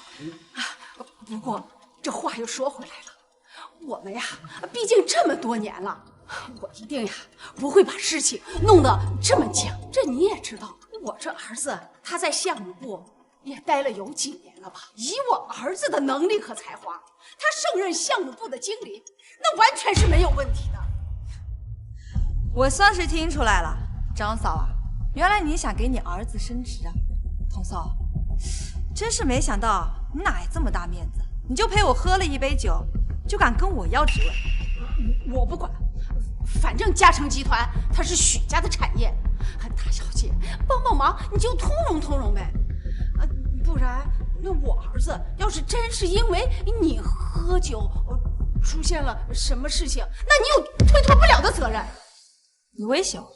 不过这话又说回来了，我们呀，毕竟这么多年了，我一定呀不会把事情弄得这么僵。这你也知道，我这儿子他在项目部也待了有几年了吧？以我儿子的能力和才华，他胜任项目部的经理，那完全是没有问题的。我算是听出来了，张嫂啊，原来你想给你儿子升职啊。童嫂，真是没想到你哪来这么大面子，你就陪我喝了一杯酒，就敢跟我要职位？我不管，反正嘉诚集团它是许家的产业，大小姐帮帮忙你就通融通融呗。不然那我儿子要是真是因为你喝酒出现了什么事情，那你有推脱不了的责任。你威胁我？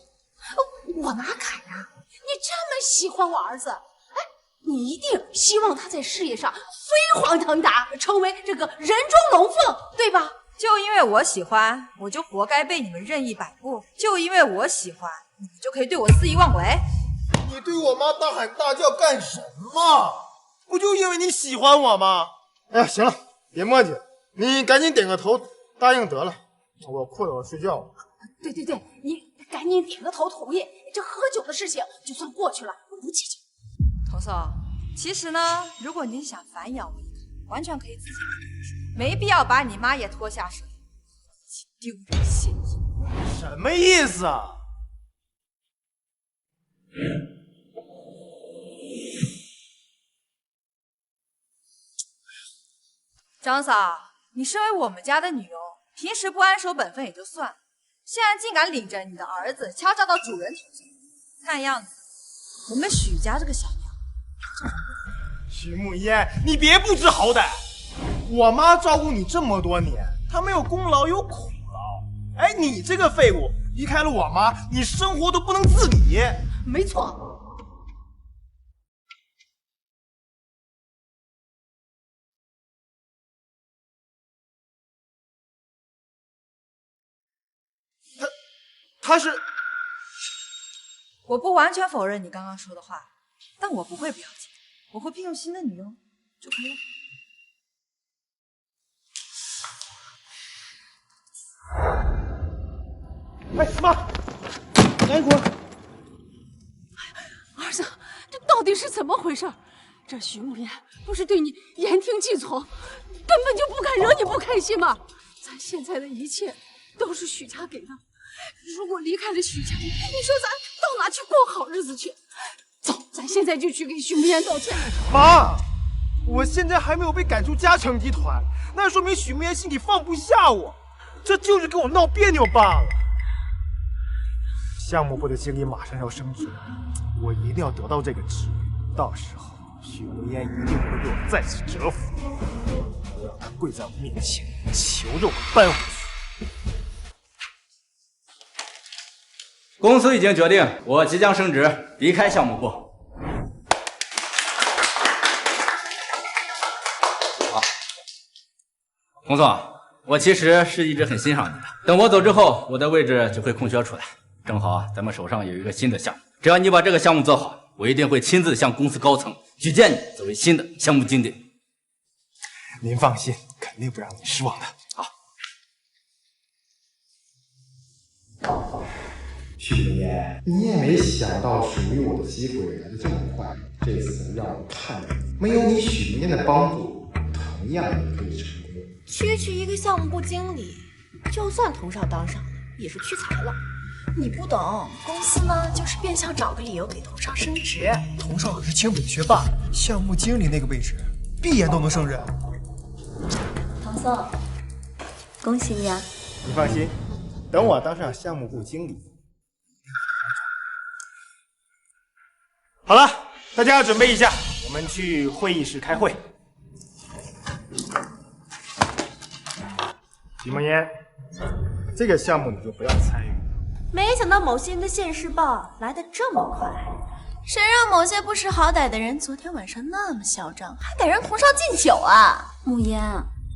我哪敢呀！你这么喜欢我儿子，哎，你一定希望他在事业上飞黄腾达，成为这个人中龙凤，对吧？就因为我喜欢，我就活该被你们任意摆布；就因为我喜欢，你们就可以对我肆意妄为。你对我妈大喊大叫干什么？不就因为你喜欢我吗？哎呀，行了，别磨叽了，你赶紧点个头答应得了，我困了，我睡觉了。对，你赶紧点个头同意，这喝酒的事情就算过去了，不计较。童嫂，其实呢，如果你想反咬我一口，完全可以自己来，没必要把你妈也拖下水，丢人现眼。什么意思啊？张嫂，你身为我们家的女佣，平时不安守本分也就算了，现在竟敢领着你的儿子敲诈到主人头上，看样子我们许家这个小娘许慕烟，你别不知好歹！我妈照顾你这么多年，她没有功劳有苦劳。哎，你这个废物，离开了我妈，你生活都不能自理。没错。他是……我不完全否认你刚刚说的话，但我不会不要紧，我会聘用新的女佣就可以了。哎妈，来一会儿。儿子，这到底是怎么回事？这徐慕言不是对你言听计从，根本就不敢惹你不开心吗？咱现在的一切都是许家给的。如果离开了许家，你说咱到哪去过好日子去？走，咱现在就去给许慕言道歉。妈，我现在还没有被赶出嘉诚集团，那说明许慕言心里放不下我，这就是跟我闹别扭罢了。项目部的经理马上要升职，我一定要得到这个职位，到时候许慕言一定会被我再次折服，我让他跪在我面前，求着我搬回去。公司已经决定，我即将升职，离开项目部。好，洪总，我其实是一直很欣赏你的。等我走之后，我的位置就会空缺出来。正好咱们手上有一个新的项目，只要你把这个项目做好，我一定会亲自向公司高层举荐你作为新的项目经理。您放心，肯定不让您失望的。好。许慕言，你也没想到属于我的机会来得这么快，这次让我看到没有你许慕言的帮助，同样也可以成功。区一个项目部经理，就算童少当上了，也是屈才了。你不懂，公司呢就是变相找个理由给童少升职。童少可是清北学霸，项目经理那个位置，闭眼都能胜任。唐宋，恭喜你啊！你放心，等我当上项目部经理。好了，大家准备一下，我们去会议室开会。许梦嫣，这个项目你就不要参与。没想到某些人的现世报来得这么快，谁让某些不识好歹的人昨天晚上那么嚣张，还敢让童少敬酒啊！慕言，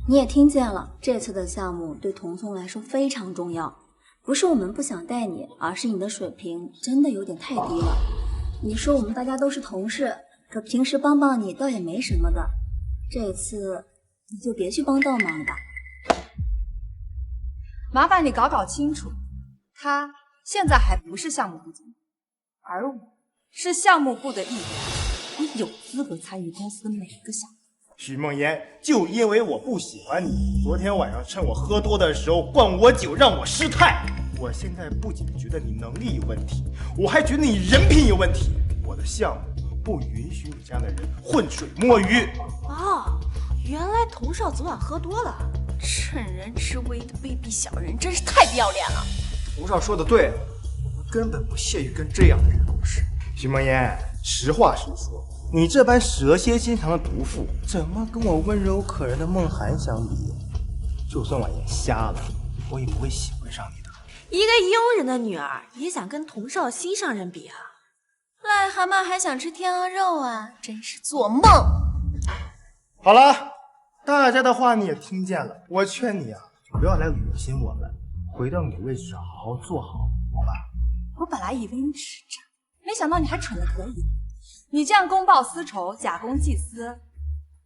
你也听见了，这次的项目对童聪来说非常重要，不是我们不想带你，而是你的水平真的有点太低了。你说我们大家都是同事，可平时帮帮你倒也没什么的，这次你就别去帮倒忙了吧。麻烦你搞清楚，他现在还不是项目部经理，而我是项目部的一员，我有资格参与公司的每一个项目。许梦嫣，就因为我不喜欢你，昨天晚上趁我喝多的时候灌我酒，让我失态。我现在不仅觉得你能力有问题，我还觉得你人品有问题。我的项目不允许你这样的人浑水摸鱼。哦，原来童少昨晚喝多了，趁人之危的卑鄙小人，真是太不要脸了。童少说的对，我根本不屑于跟这样的人共事。许梦嫣，实话实说，你这般蛇蝎心肠的毒妇，怎么跟我温柔可人的梦涵相比？就算我眼瞎了，我也不会喜欢上你的。一个佣人的女儿也想跟童少心上人比啊？癞蛤蟆还想吃天鹅肉啊？真是做梦！好了，大家的话你也听见了，我劝你啊，不要来恶心我们，回到你的位置上好好做好，好吧？我本来以为你只是渣，没想到你还蠢得可以。你这样公报私仇、假公济私，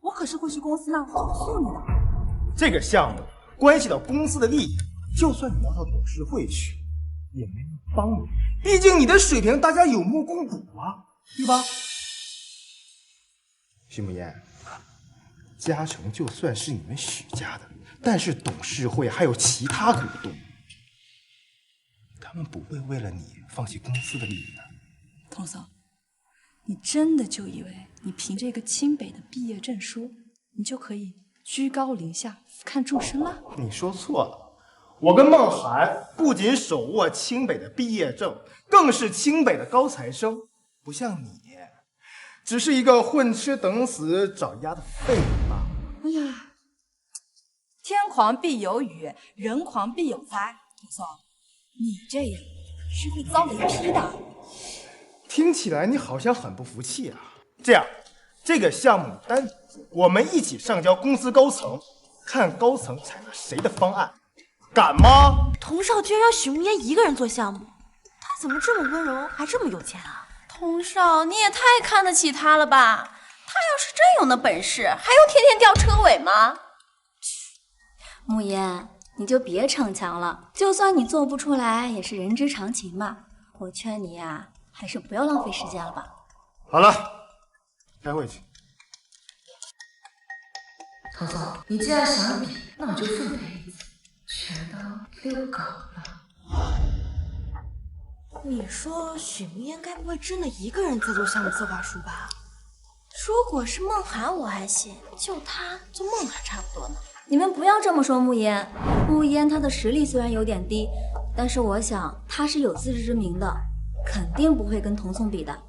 我可是会去公司那投诉你的。这个项目关系到公司的利益，就算你要到董事会去，也没人帮你。毕竟你的水平大家有目共睹啊，对吧？许慕言，嘉诚就算是你们许家的，但是董事会还有其他股东，他们不会为了你放弃公司的利益的。童嫂，你真的就以为你凭着一个清北的毕业证书，你就可以居高临下、俯瞰众生了？你说错了，我跟梦涵不仅手握清北的毕业证，更是清北的高材生，不像你，只是一个混吃等死找丫的废物罢了。哎呀，天狂必有雨，人狂必有灾。童嫂，你这样是会遭雷劈的。听起来你好像很不服气啊。这样，这个项目单我们一起上交公司高层，看高层采纳谁的方案，敢吗？童少居然让许慕言一个人做项目，他怎么这么温柔，还这么有钱啊？童少，你也太看得起他了吧？他要是真有那本事，还用天天吊车尾吗？慕言，你就别逞强了，就算你做不出来，也是人之常情嘛。我劝你呀，还是不要浪费时间了吧。好了，开会去。童嫂，你既然想比，那我就奉陪一次，全当遛狗了。你说许慕烟该不会真的一个人在做项目策划书吧？如果是梦涵我还行，就他做梦还差不多呢。你们不要这么说慕烟。慕烟她的实力虽然有点低，但是我想她是有自知之明的，肯定不会跟童宋比的。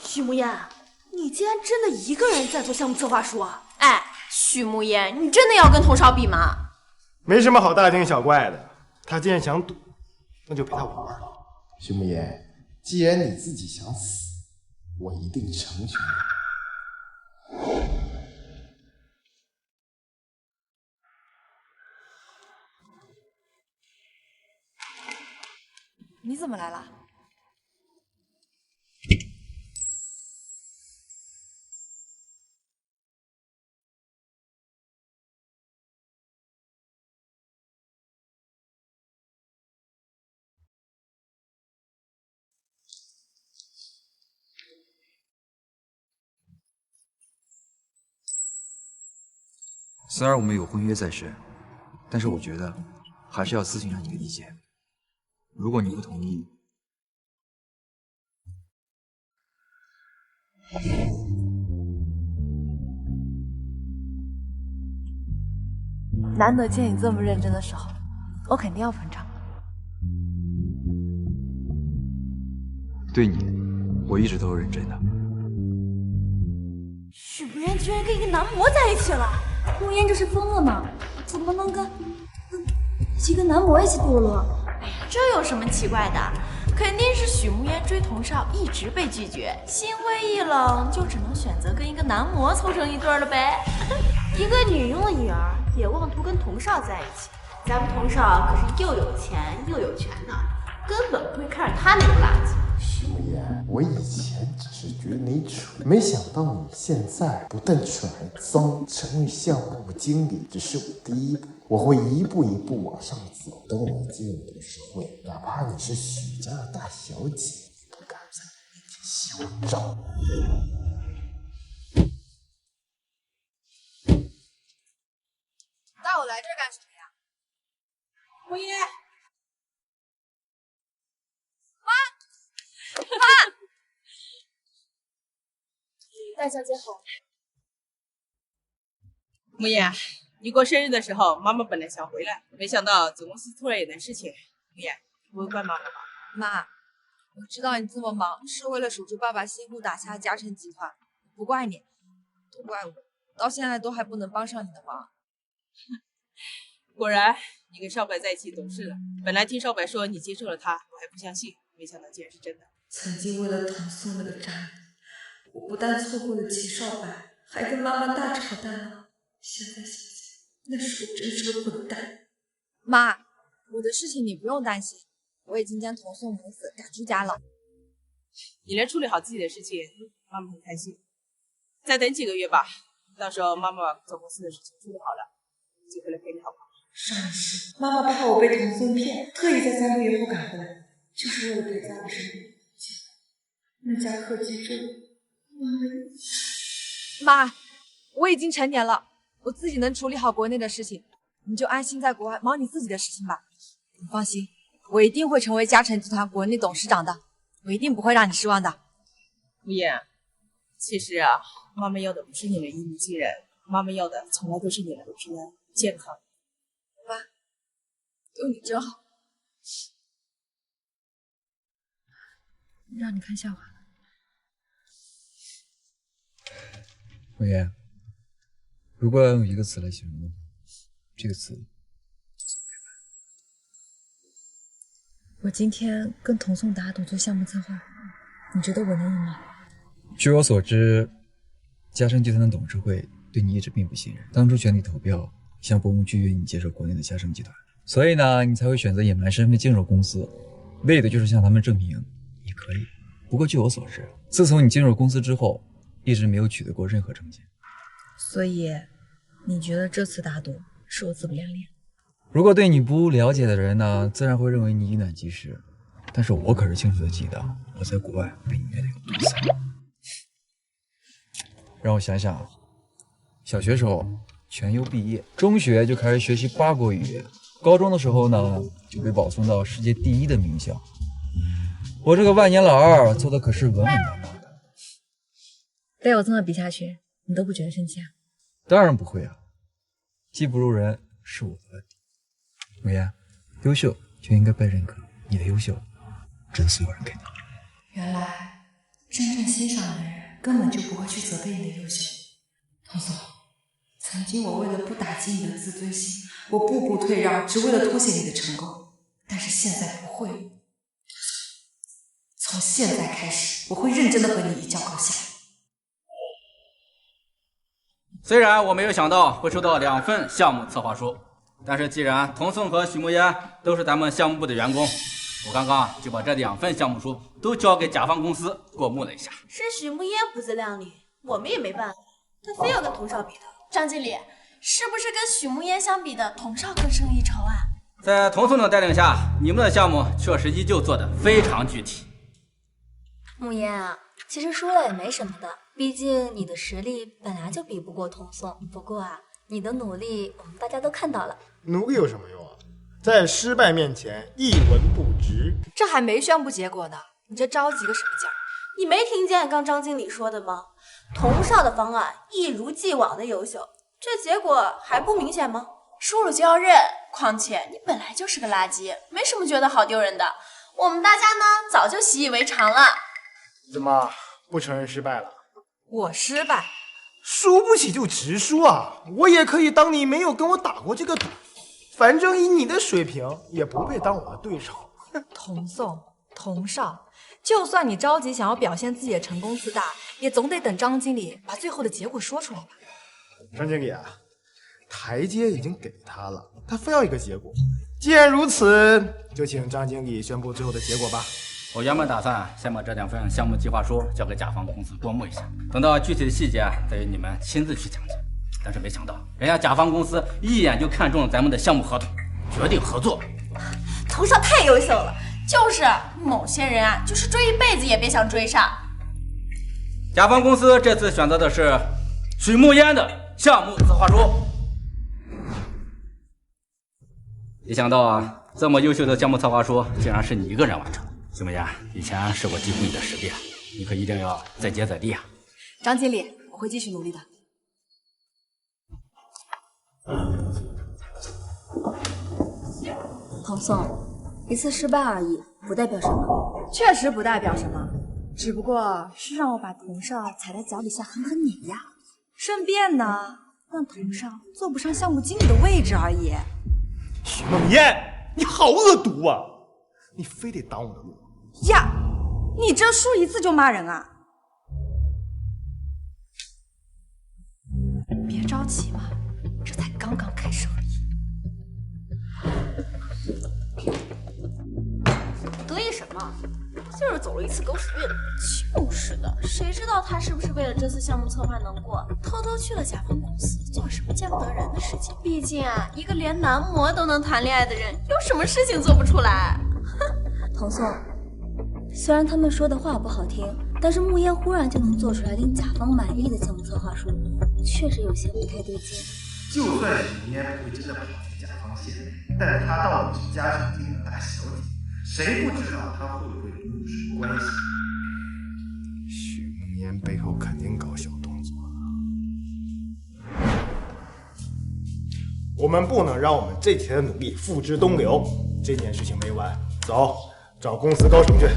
许慕烟，你竟然真的一个人在做项目策划书啊？哎，许慕烟，你真的要跟童少比吗？没什么好大惊小怪的，他既然想赌，那就陪他玩玩。徐慕言，既然你自己想死，我一定成全你怎么来了？虽然我们有婚约在身，但是我觉得还是要咨询下你的意见。如果你不同意，难得见你这么认真的时候，我肯定要捧场。对你，我一直都是认真的。许慕烟居然跟一个男模在一起了！慕烟这是疯了吗？怎么能跟一个男模一起堕落？这有什么奇怪的？肯定是许慕烟追童少一直被拒绝，心灰意冷，就只能选择跟一个男模凑成一对了呗。一个女佣的女儿也妄图跟童少在一起，咱们童少可是又有钱又有权的，根本不会看上他那个垃圾。徐慕言，我以前只是觉得你蠢，没想到你现在不但蠢还脏。成为项目部经理只是我第一步，我会一步一步往上走。等我进入董事会，哪怕你是许家的大小姐，也不敢在你面前洗我照。带我来这儿干什么呀？慕烟，妈，大小姐好。慕言，你过生日的时候，妈妈本来想回来，没想到总公司突然有点事情。慕言，不会怪妈妈吧？妈，我知道你这么忙是为了守住爸爸辛苦打下嘉诚集团，不怪你，都怪我，到现在都还不能帮上你的忙。果然，你跟少白在一起懂事了。本来听少白说你接受了他，我还不相信，没想到竟然是真的。曾经为了童宋那个渣男，我不但错过了齐少白，还跟妈妈大吵大闹。现在想想，那时候真是个混蛋。妈，我的事情你不用担心，我已经将童宋母子赶出家了。你能处理好自己的事情，妈妈很开心。再等几个月吧，到时候妈妈总公司的事情处理好了，就回来陪你好不好？上一世，妈妈怕我被童宋骗，特意在3个月后赶回来，就是为了陪在我身边。那家客机粥，妈，我已经成年了，我自己能处理好国内的事情，你就安心在国外忙你自己的事情吧。你放心，我一定会成为嘉诚集团国内董事长的，我一定不会让你失望的。慕言，其实啊，妈妈要的不是你的一鸣惊人，妈妈要的从来都是你们的平安健康。妈，有你真好。让你看笑话。慕言，如果要用一个词来形容的话，这个词我今天跟童宋打赌做项目策划，你觉得我能赢吗？据我所知，嘉诚集团的董事会对你一直并不信任，当初全体投票向伯母拒绝你接手国内的嘉诚集团，所以呢，你才会选择隐瞒身份进入公司，为的就是向他们证明你可以。不过据我所知，自从你进入公司之后，一直没有取得过任何成绩。所以，你觉得这次打赌是我自不量力？如果对你不了解的人呢，自然会认为你以卵击石。但是我可是清楚的记得，我在国外被你虐得有多惨。让我想想，小学时候全优毕业，中学就开始学习8国语言，高中的时候呢就被保送到世界第1的名校。我这个万年老二做的可是稳稳当当的。被我这么比下去，你都不觉得生气啊？当然不会啊，技不如人是我的问题。木言，优秀就应该被认可，你的优秀真是有人给的。原来真正欣赏的人根本就不会去责备你的优秀。童总，曾经我为了不打击你的自尊心，我步步退让，只为了凸显你的成功。但是现在不会了，从现在开始，我会认真的和你一较高下。虽然我没有想到会收到2份项目策划书，但是既然童颂和许慕烟都是咱们项目部的员工，我刚刚就把这2份项目书都交给甲方公司过目了一下。是许慕烟不自量力，我们也没办法，他非要跟童少比的。张经理，是不是跟许慕烟相比的童少更胜一筹啊？在童颂的带领下，你们的项目确实依旧做得非常具体。慕烟啊，其实输了也没什么的，毕竟你的实力本来就比不过童颂。不过啊，你的努力我们大家都看到了。努力有什么用啊？在失败面前一文不值。这还没宣布结果呢，你这着急个什么劲儿？你没听见刚张经理说的吗？童少的方案一如既往的优秀，这结果还不明显吗？输了就要认，况且你本来就是个垃圾，没什么觉得好丢人的。我们大家呢早就习以为常了。怎么不承认失败了？我失败，输不起就直输啊！我也可以当你没有跟我打过这个赌，反正以你的水平也不配当我的对手。童颂、童少，就算你着急想要表现自己的成功自大，也总得等张经理把最后的结果说出来吧。张经理啊，台阶已经给他了，他非要一个结果。既然如此，就请张经理宣布最后的结果吧。我原本打算先把这2份项目计划书交给甲方公司过目一下，等到具体的细节再由你们亲自去讲解。但是没想到，人家甲方公司一眼就看中了咱们的项目合同，决定合作。童少太优秀了，就是某些人啊，就是追一辈子也别想追上。甲方公司这次选择的是许慕烟的项目策划书。没想到啊，这么优秀的项目策划书竟然是你一个人完成。许慕烟，以前是我低估你的实力，你可一定要再接再厉啊！张经理，我会继续努力的。童颂，一次失败而已，不代表什么。确实不代表什么，只不过是让我把童少踩在脚底下狠狠碾压，顺便呢，让童少坐不上项目经理的位置而已。许梦烟，你好恶毒啊！你非得挡我的路呀！你这输一次就骂人啊？别着急嘛，这才刚刚开始而已。得意什么？就是走了一次狗屎运。就是的，谁知道他是不是为了这次项目策划能过，偷偷去了甲方公司做什么见不得人的事情？毕竟啊，一个连男模都能谈恋爱的人，有什么事情做不出来？哼，童颂，虽然他们说的话不好听，但是慕烟忽然就能做出来令甲方满意的项目策划书，确实有些不太对劲。就算许慕烟不会真的跑进甲方线，但他到底是家长经理的大小姐，谁不知道他会不会跟你有什么关系？许梦烟背后肯定搞小动作。我们不能让我们这几天的努力付之东流，这件事情没完，走，找公司高层去。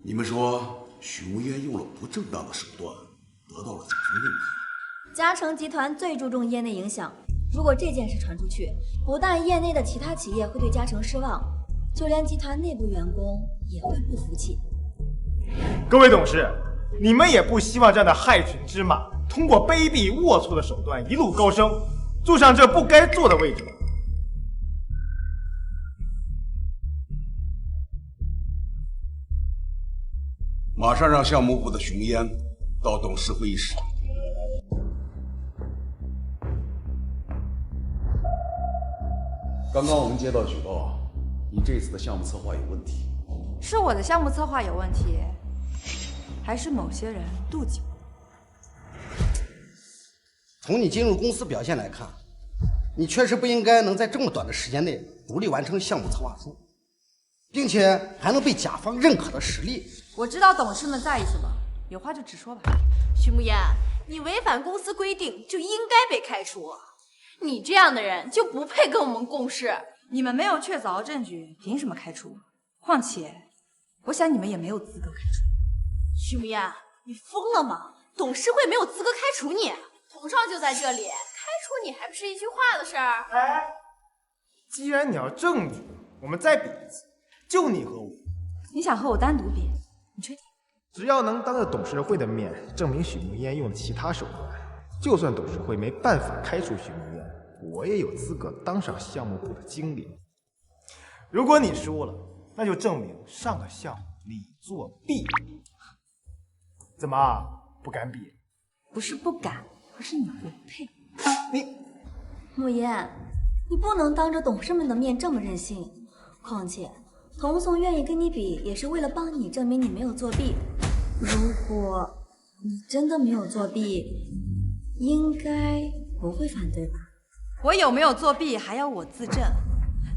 你们说许慕烟用了不正当的手段，得到了甲方认可。嘉诚集团最注重业内影响，如果这件事传出去，不但业内的其他企业会对嘉诚失望，就连集团内部员工也会不服气。各位董事，你们也不希望这样的害群之马通过卑鄙龌龊的手段一路高升，坐上这不该坐的位置吗？马上让项目部的熊烟到董事会议室。刚刚我们接到举报，你这次的项目策划有问题，是我的项目策划有问题，还是某些人妒忌我？从你进入公司表现来看，你确实不应该能在这么短的时间内独立完成项目策划书，并且还能被甲方认可的实力。我知道董事们在意什么，有话就直说吧。徐慕言，你违反公司规定就应该被开除，你这样的人就不配跟我们共事。你们没有确凿证据，凭什么开除？况且，我想你们也没有资格开除。徐慕言，你疯了吗？董事会没有资格开除你，董少就在这里，开除你还不是一句话的事儿？哎，既然你要证据，我们再比一次，就你和我。你想和我单独比？你确定？只要能当着董事会的面证明许慕烟用了其他手段，就算董事会没办法开除许慕烟，我也有资格当上项目部的经理。如果你输了，那就证明上个项目你作弊。怎么不敢比？不是不敢，而是你不配。慕言，你不能当着董事们的面这么任性。况且，童颂愿意跟你比，也是为了帮你证明你没有作弊。如果你真的没有作弊，应该不会反对吧？我有没有作弊还要我自证？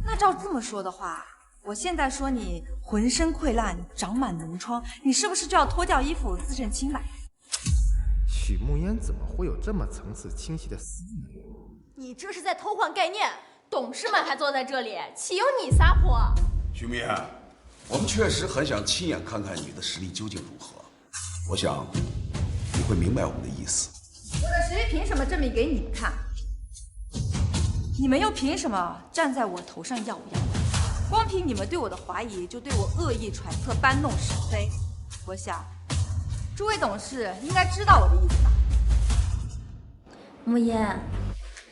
那照这么说的话，我现在说你浑身溃烂，长满脓疮，你是不是就要脱掉衣服自证清白？许慕烟怎么会有这么层次清晰的思呢？你这是在偷换概念，董事们还坐在这里，岂有你撒泼？许慕烟，我们确实很想亲眼看看你的实力究竟如何。我想你会明白我们的意思。我的实力凭什么证明给你们看？你们又凭什么站在我头上耀武扬威？光凭你们对我的怀疑，就对我恶意揣测、搬弄是非。我想，诸位董事应该知道我的意思吧？慕言，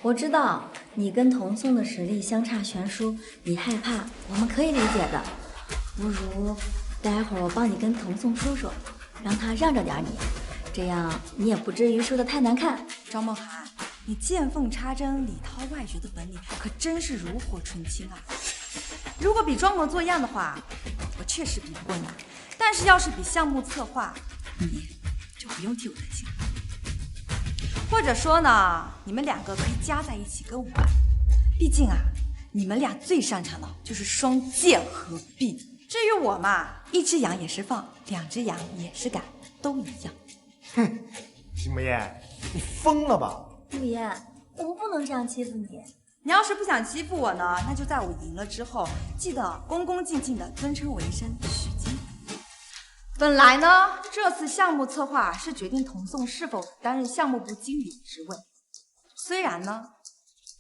我知道你跟童颂的实力相差悬殊，你害怕，我们可以理解的。不如待会儿我帮你跟童颂说说，让他让着点你，这样你也不至于输得太难看。张梦涵，你见缝插针、里掏外掘的本领可真是炉火纯青啊！如果比装模作样的话，我确实比不过你。但是要是比项目策划，你就不用替我担心了。或者说呢，你们两个可以加在一起跟我玩。毕竟啊，你们俩最擅长的就是双剑合璧。至于我嘛，一只羊也是放，两只羊也是赶，都一样。哼，许慕烟，你疯了吧？慕言，我们不能这样欺负你。你要是不想欺负我呢，那就在我赢了之后，记得恭恭敬敬的尊称我一声许经理。本来呢，这次项目策划是决定童颂是否担任项目部经理的职位。虽然呢，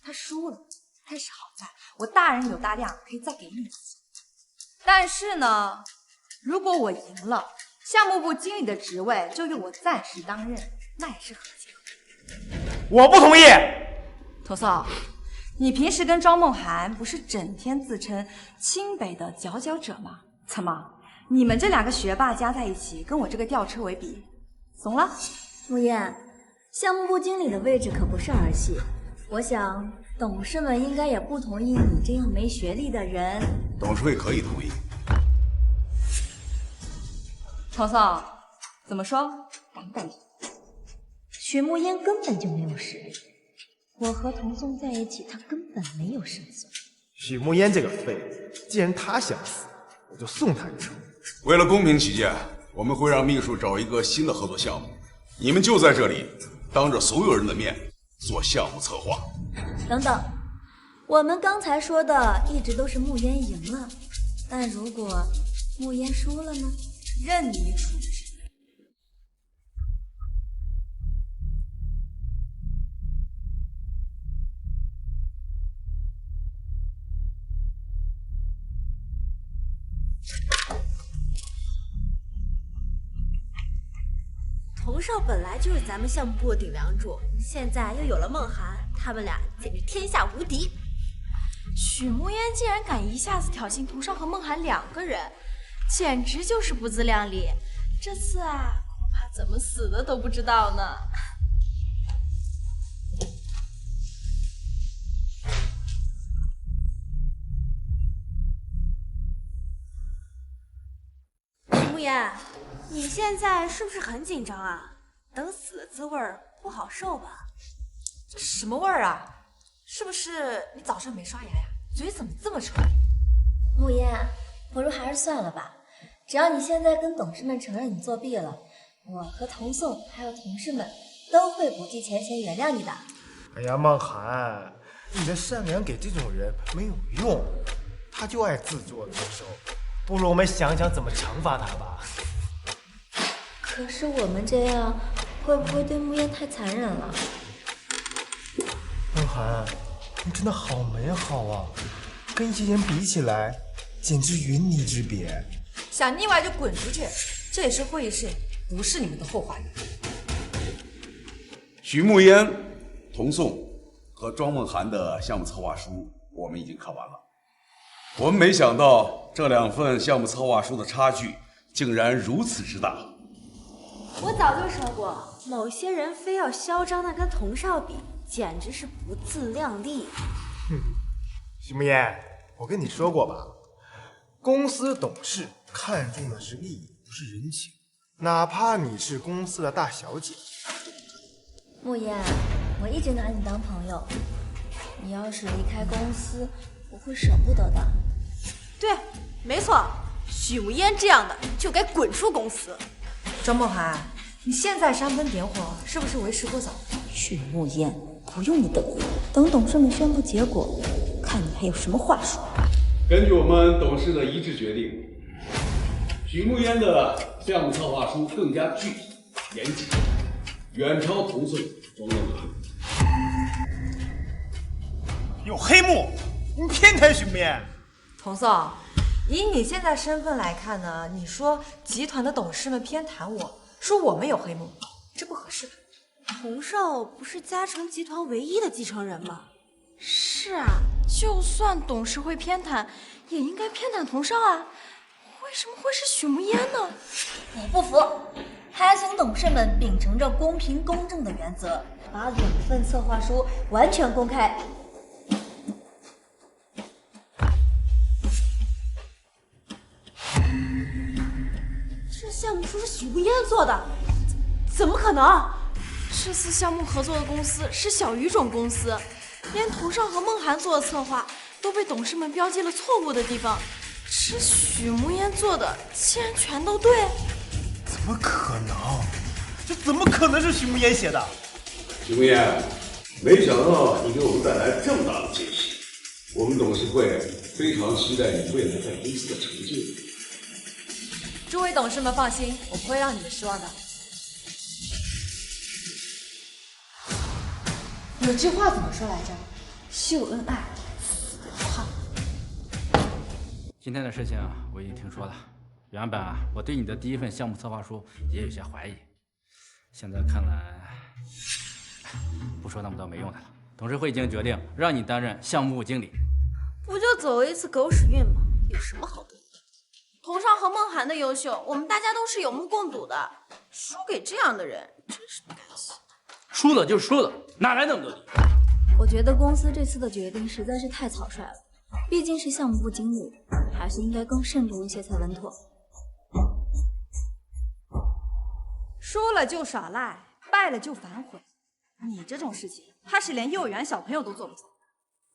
他输了，但是好在我大人有大量，可以再给你一次。但是呢，如果我赢了，项目部经理的职位就由我暂时担任，那也是合情合理。我不同意。童颂，你平时跟庄梦涵不是整天自称清北的佼佼者吗？怎么，你们这两个学霸加在一起，跟我这个吊车尾比，怂了？慕言，项目部经理的位置可不是儿戏。我想董事们应该也不同意你这样没学历的人。董事会可以同意。童颂，怎么说？敢不敢听？许慕烟根本就没有实力，我和童颂在一起，他根本没有胜算。许慕烟这个废物，既然他想死，我就送他一程。为了公平起见，我们会让秘书找一个新的合作项目，你们就在这里当着所有人的面做项目策划。等等，我们刚才说的一直都是慕烟赢了，但如果慕烟输了呢？任你处置。童少本来就是咱们项目部的顶梁柱，现在又有了梦涵，他们俩简直天下无敌。许慕烟竟然敢一下子挑衅童少和梦涵两个人，简直就是不自量力。这次啊，恐怕怎么死的都不知道呢。言，你现在是不是很紧张啊？等死的滋味不好受吧？这什么味儿啊？是不是你早上没刷牙呀？嘴怎么这么臭？慕言，不如还是算了吧。只要你现在跟董事们承认你作弊了，我和童颂还有同事们都会不计前嫌原谅你的。哎呀，梦涵，你的善良给这种人没有用，他就爱自作自受。不如我们想想怎么惩罚他吧。可是我们这样会不会对慕言太残忍了？梦涵，你真的好美好啊，跟一些人比起来，简直云泥之别。想腻歪就滚出去，这里是会议室，不是你们的后花园。许慕烟、童颂和庄梦涵的项目策划书我们已经看完了。我们没想到这2份项目策划书的差距竟然如此之大。我早就说过，某些人非要嚣张的跟童少比，简直是不自量力。许慕烟，我跟你说过吧，公司董事看重的是利益，不是人情，哪怕你是公司的大小姐。慕言，我一直拿你当朋友，你要是离开公司，我会舍不得的。对，没错，许慕烟这样的就该滚出公司。张梦涵，你现在煽风点火，是不是为时过早？许慕烟，不用你等我，等董事们宣布结果，看你还有什么话说。根据我们董事的一致决定，许慕烟的项目策划书更加具体严谨，远超童颂、庄梦涵。有黑幕，你偏袒许慕烟。童颂，以你现在身份来看呢，你说集团的董事们偏袒我，说我们有黑幕，这不合适吧？童少不是嘉诚集团唯一的继承人吗？是啊，就算董事会偏袒，也应该偏袒童少啊，为什么会是许慕烟呢？我不服，还请董事们秉承着公平公正的原则，把2份策划书完全公开。这项目书是许慕烟做的，怎么可能？这次项目合作的公司是小语种公司，连童少和梦涵做的策划都被董事们标记了错误的地方，这许慕烟做的竟然全都对？怎么可能？这怎么可能是许慕烟写的？许慕烟，没想到你给我们带来这么大的惊喜，我们董事会非常期待你未来在公司的成就。诸位董事们放心，我不会让你们失望的。有句话怎么说来着？秀恩爱，死不怕。今天的事情我已经听说了，原本我对你的第1份项目策划书也有些怀疑，现在看来不说那么多没用的了。董事会已经决定让你担任项目部经理，不就走一次狗屎运吗？有什么好得意？童少和梦涵的优秀，我们大家都是有目共睹的，输给这样的人，真是不甘心。输了就输了，哪来那么多理由？我觉得公司这次的决定实在是太草率了，毕竟是项目部经理，还是应该更慎重一些才稳妥。输了就耍赖，败了就反悔，你这种事情，怕是连幼儿园小朋友都做不出。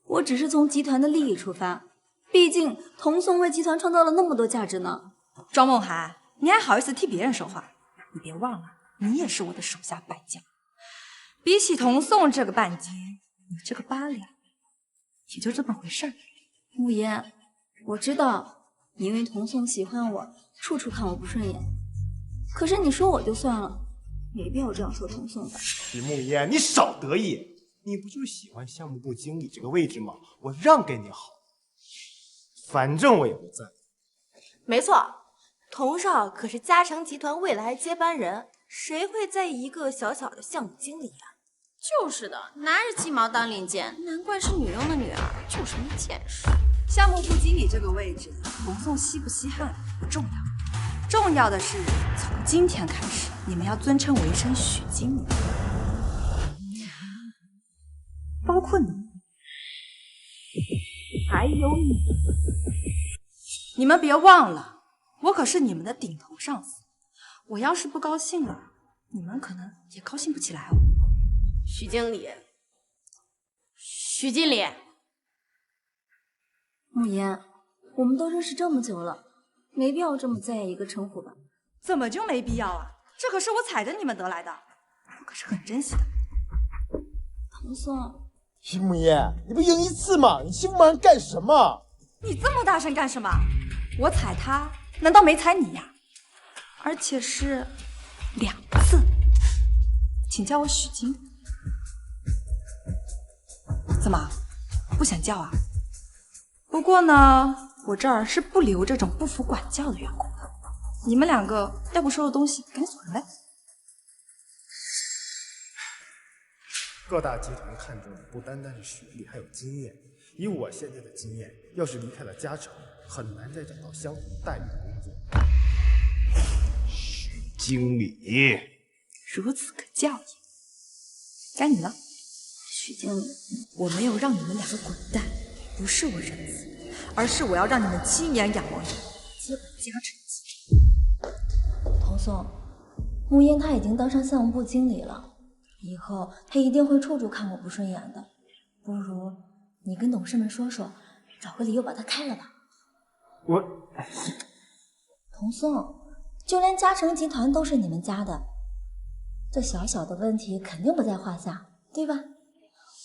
我只是从集团的利益出发，毕竟童颂为集团创造了那么多价值呢。庄梦涵，你还好意思替别人说话？你别忘了，你也是我的手下败将。比起童颂这个半斤，你这个8两，也就这么回事儿。慕言，我知道你因为童颂喜欢我，处处看我不顺眼。可是你说我就算了，没必要这样说童颂的。许慕烟，你少得意！你不就喜欢项目部经理这个位置吗？我让给你好，反正我也不在。没错，童少可是嘉诚集团未来接班人，谁会在意一个小小的项目经理啊？就是的，拿着鸡毛当令箭，难怪是女佣的女儿，就是没见识。项目部经理这个位置，童颂稀不稀罕不重要，重要的是从今天开始，你们要尊称我一声许经理，包括你，还有你。你们别忘了，我可是你们的顶头上司，我要是不高兴了，你们可能也高兴不起来哦。许经理，许经理，慕言，我们都认识这么久了，没必要这么在意一个称呼吧？怎么就没必要啊？这可是我踩着你们得来的，我可是很珍惜的。唐宋，徐慕言，你不赢一次吗？你欺负人干什么？你这么大声干什么？我踩他，难道没踩你呀？而且是2次，请叫我许经理。怎么，不想叫啊？不过呢，我这儿是不留这种不服管教的员工的。你们2个要不收拾东西，赶紧走人呗。各大集团看重的不单单是学历，还有经验。以我现在的经验，要是离开了嘉诚，很难再找到相同待遇的工作。许经理，如此可教也。该你了，许经理。我没有让你们2个滚蛋，不是我仁慈，而是我要让你们亲眼仰望着接管嘉诚集团。童宋，慕言他已经当上项目部经理了，以后他一定会处处看我不顺眼的。不如你跟董事们说说，找个理由把他开了吧。童宋，就连嘉诚集团都是你们家的，这小小的问题肯定不在话下，对吧？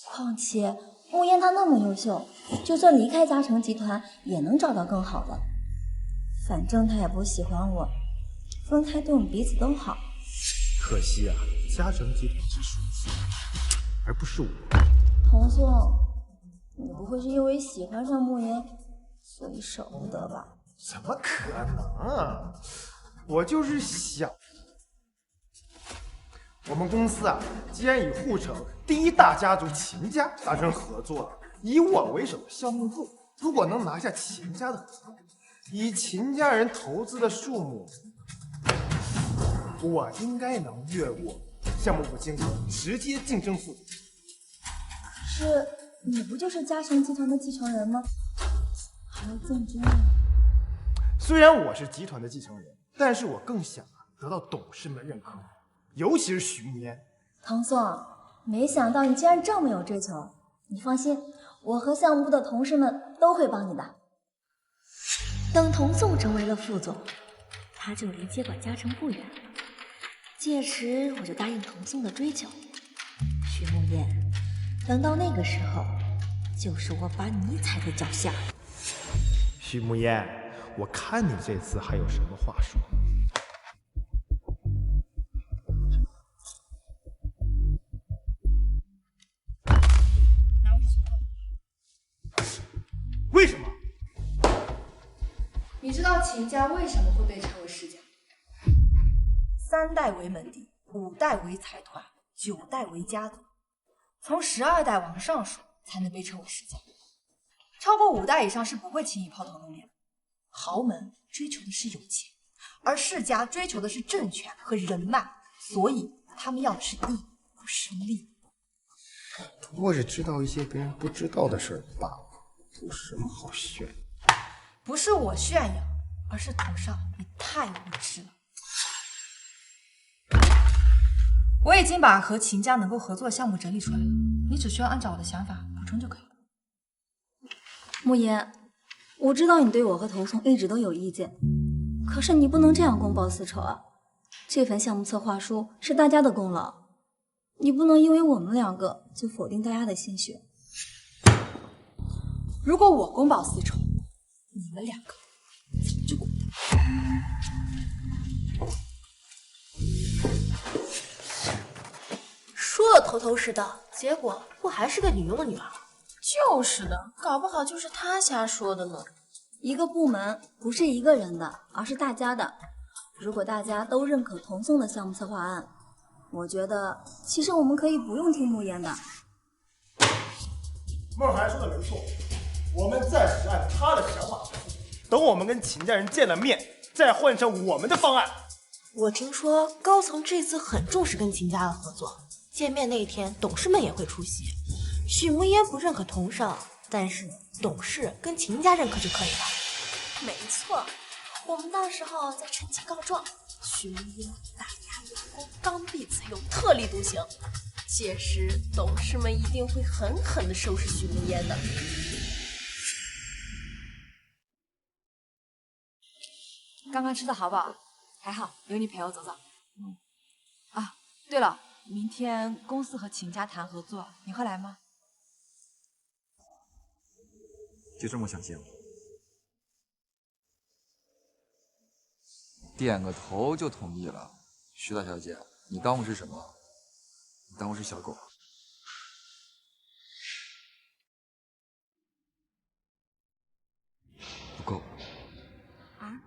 况且慕言他那么优秀，就算离开嘉诚集团也能找到更好的。反正他也不喜欢我，分开对我们彼此都好。可惜啊，嘉诚集团是属于你，而不是我。童宋，你不会是因为喜欢上慕言，所以舍不得吧？怎么可能？我就是想，我们公司啊，既然与沪城第1大家族秦家达成合作了，以我为首的项目部，如果能拿下秦家的合作，以秦家人投资的数目，我应该能越过项目部经理，直接竞争副总。可是你不就是嘉诚集团的继承人吗？还要竞争啊？虽然我是集团的继承人，但是我更想得到董事们认可，尤其是许慕言。唐宋，没想到你竟然这么有追求。你放心，我和项目部的同事们都会帮你的。等童宋成为了副总，他就离接管嘉诚不远了。届时我就答应童宋的追求。许慕言，等到那个时候，就是我把你踩在脚下。许慕言，我看你这次还有什么话说。为什么？你知道秦家为什么会被称为世家？3代为门第，5代为财团，9代为家族，从12代往上数才能被称为世家。超过5代以上是不会轻易抛头露面的。豪门追求的是有钱，而世家追求的是政权和人脉，所以他们要的是义，不是利。不过是知道一些别人不知道的事罢了，有什么好炫？不是我炫耀，而是董少你太无知了。我已经把和秦家能够合作的项目整理出来了，你只需要按照我的想法补充就可以了。慕言，我知道你对我和童宋一直都有意见，可是你不能这样公报私仇啊！这份项目策划书是大家的功劳，你不能因为我们2个就否定大家的心血。如果我公报私仇，你们2个就滚蛋！说的头头是道，结果不还是个女佣的女儿？就是的，搞不好就是他瞎说的呢。一个部门不是一个人的，而是大家的。如果大家都认可童宋的项目策划案，我觉得其实我们可以不用听慕言的。孟涵说的没错，我们暂时按他的想法去做，等我们跟秦家人见了面，再换成我们的方案。我听说高层这次很重视跟秦家的合作，见面那一天董事们也会出席。许慕言不认可童少，但是董事跟秦家认可就可以了。没错，我们到时候再趁机告状。许木烟打压员工，刚愎自用，特立独行。届时董事们一定会狠狠地收拾许木烟的。刚刚吃的好不好？还好，有你陪我走走。啊，对了，明天公司和秦家谈合作，你会来吗？就这么想见我？点个头就同意了，徐大小姐，你当我是什么？你当我是小狗？不够。啊？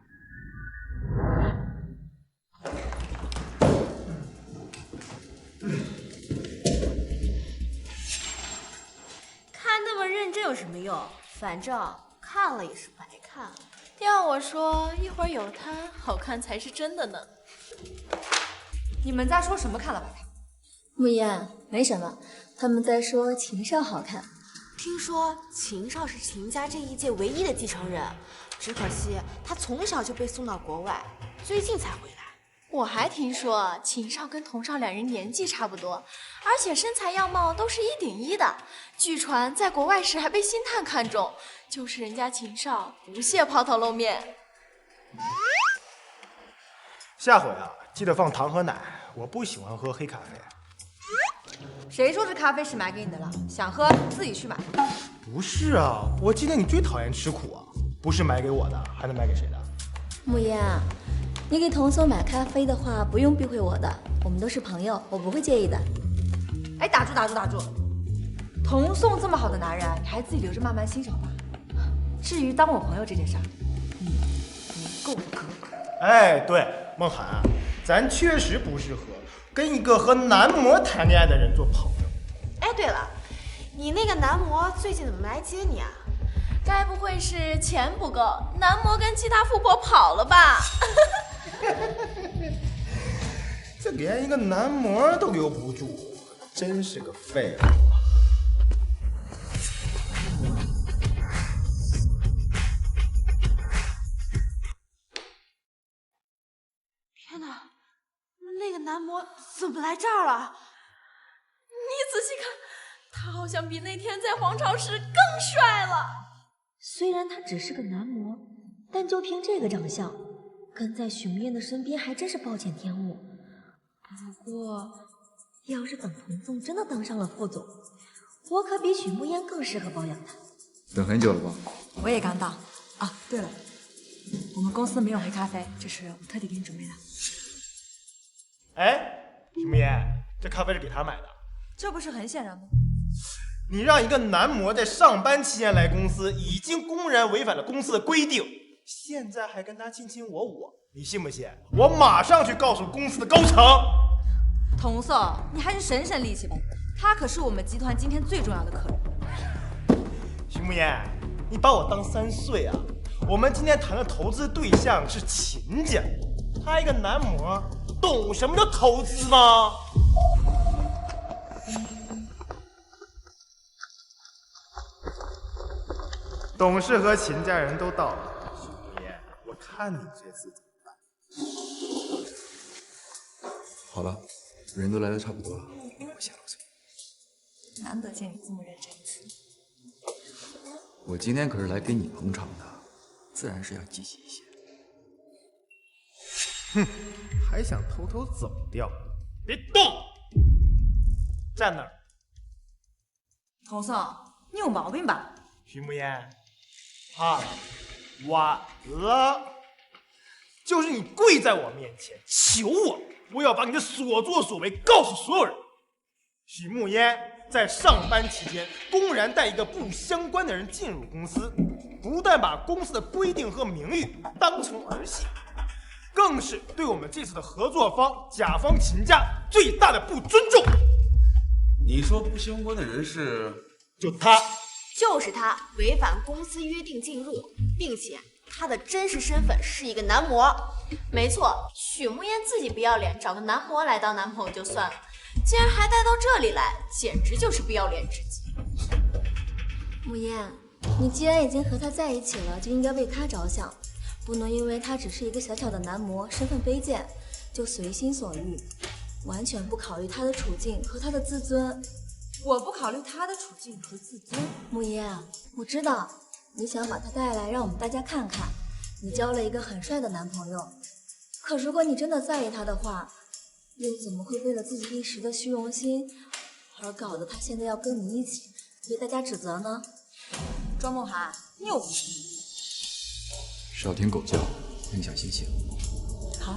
看那么认真有什么用？反正看了也是白看。要我说，一会儿有他，好看才是真的呢。你们在说什么看了白看？慕言，没什么，他们在说秦少好看。听说秦少是秦家这一届唯一的继承人，只可惜他从小就被送到国外，最近才回来。我还听说秦少跟童少两人年纪差不多，而且身材样貌都是1顶1的。据传在国外时还被星探看中，就是人家秦少不屑抛头露面。下回啊，记得放糖和奶，我不喜欢喝黑咖啡。谁说这咖啡是买给你的了？想喝自己去买。不是啊，我记得你最讨厌吃苦啊，不是买给我的，还能买给谁的？慕言，你给童松买咖啡的话，不用避讳我的，我们都是朋友，我不会介意的。哎，打住！童颂这么好的男人，你还自己留着慢慢欣赏吧。至于当我朋友这件事儿，你不够格。哎，对，梦涵，咱确实不适合跟一个和男模谈恋爱的人做朋友。哎，对了，你那个男模最近怎么没来接你啊？该不会是钱不够，男模跟其他富婆跑了吧？这连一个男模都留不住，真是个废物。天哪，那个男模怎么来这儿了？你仔细看，他好像比那天在皇朝时更帅了。虽然他只是个男模，但就凭这个长相，跟在许慕燕的身边还真是暴殄天物。不过，要是等童纵真的当上了副总，我可比许慕燕更适合保养他。等很久了吧？我也刚到。啊，对了，我们公司没有黑咖啡，这是我特地给你准备的。哎，许慕言，这咖啡是给他买的，这不是很显然吗？你让一个男模在上班期间来公司，已经公然违反了公司的规定，现在还跟他卿卿我我，你信不信？我马上去告诉公司的高层。童颂，你还是省省力气吧，他可是我们集团今天最重要的客人。徐慕言，你把我当3岁啊？我们今天谈的投资对象是秦家，他一个男模，懂什么叫投资吗？董事和秦家人都到了，许慕言，我看你这次怎么办？好了，人都来的差不多了，我先落座。难得见你这么认真。我今天可是来给你捧场的，自然是要积极一些。哼，还想偷偷走掉？别动，站那儿。童颂，你有毛病吧？徐慕言，怕了，晚了。就是你跪在我面前求我，我要把你的所作所为告诉所有人。许慕烟在上班期间公然带一个不相关的人进入公司，不但把公司的规定和名誉当成儿戏，更是对我们这次的合作方甲方秦家最大的不尊重。你说不相关的人是？就他。就是他违反公司约定进入，并且他的真实身份是一个男模。没错，许慕烟自己不要脸，找个男模来当男朋友就算了，竟然还带到这里来，简直就是不要脸至极。慕烟，你既然已经和他在一起了，就应该为他着想，不能因为他只是一个小小的男模，身份卑贱，就随心所欲，完全不考虑他的处境和他的自尊。我不考虑他的处境和自尊。木叶，我知道你想把他带来让我们大家看看，你交了一个很帅的男朋友。可如果你真的在意他的话，又怎么会为了自己一时的虚荣心，而搞得他现在要跟你一起被大家指责呢？庄梦涵，你有病！少听狗叫，影响心情。好，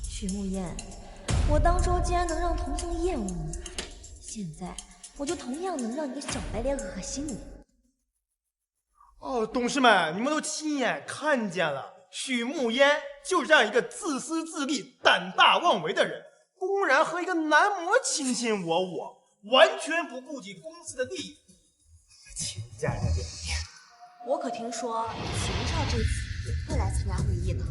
许慕言，我当初竟然能让童宋厌恶你，现在我就同样能让你的小白脸恶心你。哦，董事们，你们都亲眼看见了，许慕烟就是这样一个自私自利、胆大妄为的人，公然和一个男模卿卿我我，完全不顾及公司的利益。秦家人的我可听说秦少这次也会来参加会议呢。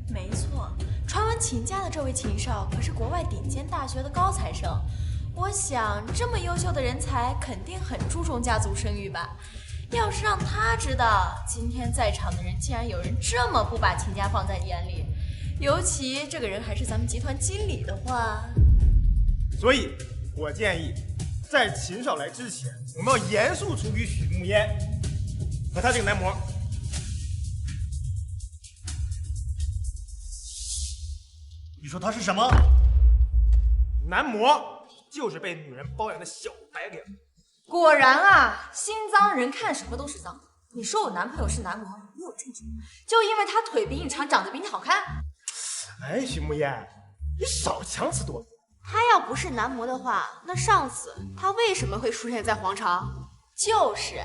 没错，传闻秦家的这位秦少可是国外顶尖大学的高材生，我想这么优秀的人才肯定很注重家族声誉吧。要是让他知道今天在场的人竟然有人这么不把秦家放在眼里，尤其这个人还是咱们集团经理的话，所以我建议在秦少来之前，我们要严肃处理许慕烟和他这个男模。你说他是什么？男模，就是被女人包养的小白脸。果然啊，心脏人看什么都是脏。你说我男朋友是男模，你有证据？就因为他腿比你长，长得比你好看？哎，许慕烟，你少强词夺理。他要不是男模的话，那上次他为什么会出现在皇朝？就是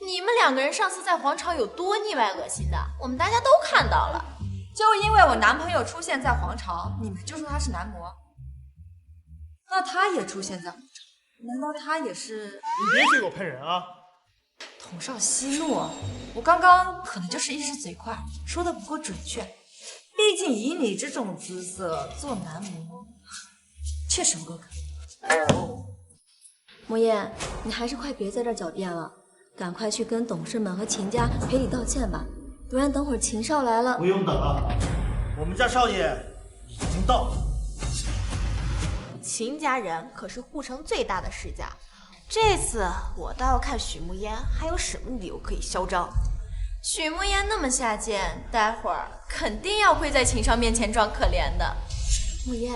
你们两个人上次在皇朝有多腻歪恶心的，我们大家都看到了。就因为我男朋友出现在皇朝，你们就说他是男模？那他也出现在皇朝，难道他也是？你别去给我喷人啊！统少息怒，我刚刚可能就是一时嘴快，说的不够准确。毕竟以你这种姿色做男模，确实不够格。莫言，你还是快别在这儿狡辩了，赶快去跟董事们和秦家赔礼道歉吧，不然等会儿秦少来了。不用等了，我们家少爷已经到了。秦家人可是护城最大的世家，这次我倒要看许慕烟还有什么理由可以嚣张。许慕烟那么下贱，待会儿肯定要跪在秦少面前装可怜的。慕烟，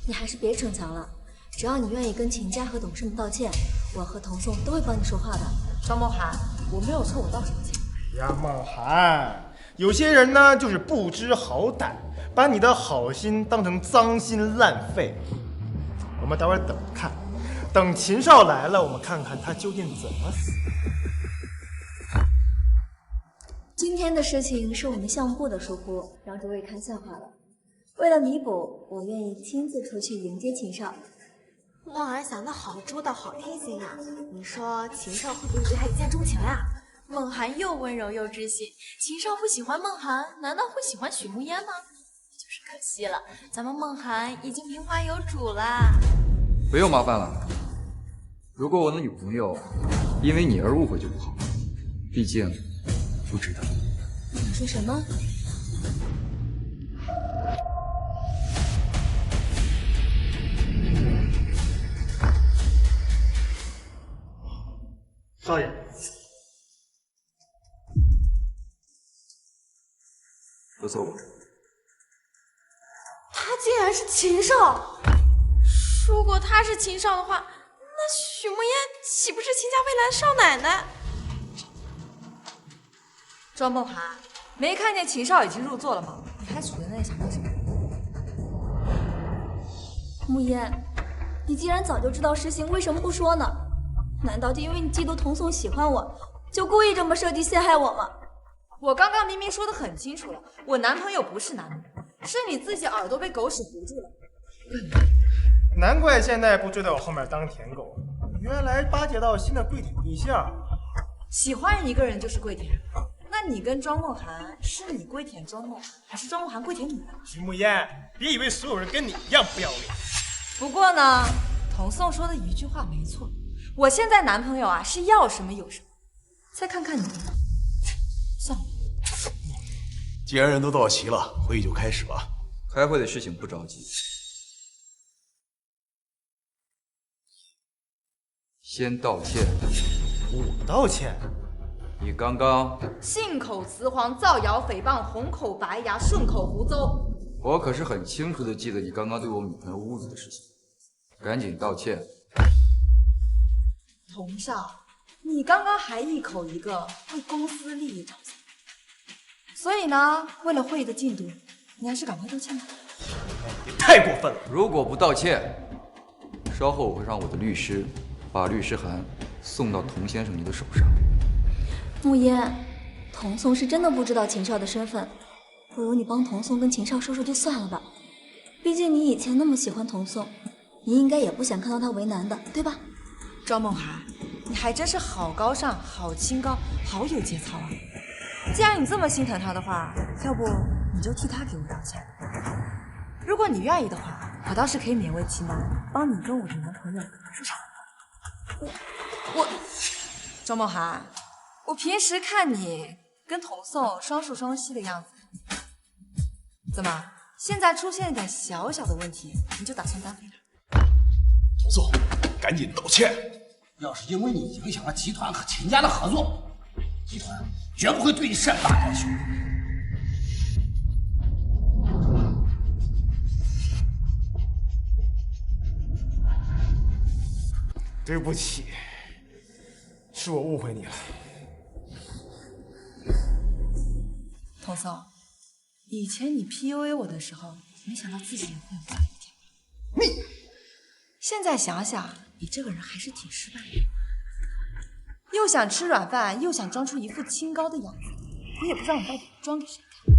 你还是别逞强了，只要你愿意跟秦家和董事们道歉，我和童宋都会帮你说话的。庄梦涵，我没有错，我道什么歉？呀，梦涵，有些人呢就是不知好歹，把你的好心当成脏心烂肺。我们待会儿等看，等秦少来了，我们看看他究竟怎么死。今天的事情是我们项目部的疏忽，让诸位看笑话了。为了弥补，我愿意亲自出去迎接秦少。梦涵想的好周到，好贴心啊！你说秦少会不会对他一见钟情啊？梦涵又温柔又知性，秦少不喜欢梦涵，难道会喜欢许慕烟吗？就是可惜了，咱们梦涵已经名花有主啦。不用麻烦了，如果我的女朋友因为你而误会就不好，毕竟不值得。你说什么？少爷，不错吧？他竟然是秦少！如果他是秦少的话，那许慕烟岂不是秦家未来的少奶奶？庄梦涵，没看见秦少已经入座了吗？你还杵在那里想干什么？慕烟，你既然早就知道实情，为什么不说呢？难道就因为你嫉妒童宋喜欢我，就故意这么设计陷害我吗？我刚刚明明说的很清楚了，我男朋友不是男模，是你自己耳朵被狗屎糊住了。难怪现在不追在我后面当舔狗，原来巴结到新的跪舔对象。喜欢一个人就是跪舔，那你跟庄梦涵，是你跪舔庄梦涵，还是庄梦涵跪舔你呢？徐慕烟，别以为所有人跟你一样不要脸。不过呢，童宋说的一句话没错，我现在男朋友啊是要什么有什么。再看看你，算了。既然人都到齐了，会议就开始吧。开会的事情不着急，先道歉。我道歉？你刚刚……信口雌黄、造谣诽谤、红口白牙、顺口胡诌。我可是很清楚的记得你刚刚对我女朋友污子的事情，赶紧道歉。童少，你刚刚还一口一个为公司利益着想，所以呢，为了会议的进度，你还是赶快道歉吧。也太过分了！如果不道歉，稍后我会让我的律师把律师函送到童先生你的手上。慕言，童颂是真的不知道秦少的身份，不如你帮童颂跟秦少说说就算了吧。毕竟你以前那么喜欢童颂，你应该也不想看到他为难的，对吧？庄梦涵，你还真是好高尚、好清高、好有节操啊！既然你这么心疼他的话，要不你就替他给我道歉。如果你愿意的话，我倒是可以勉为其难，帮你跟我的男朋友说场。我，庄梦涵，我平时看你跟童颂双宿双栖的样子，怎么现在出现一点小小的问题，你就打算单飞了？童颂，赶紧道歉！要是因为你影响了集团和秦家的合作，集团绝不会对你善罢甘休。对不起，是我误会你了。童颂，以前你 PUA 我的时候，没想到自己也会有这样一天。你现在想想，你这个人还是挺失败的，又想吃软饭，又想装出一副清高的样子，我也不知道你到底装给谁看。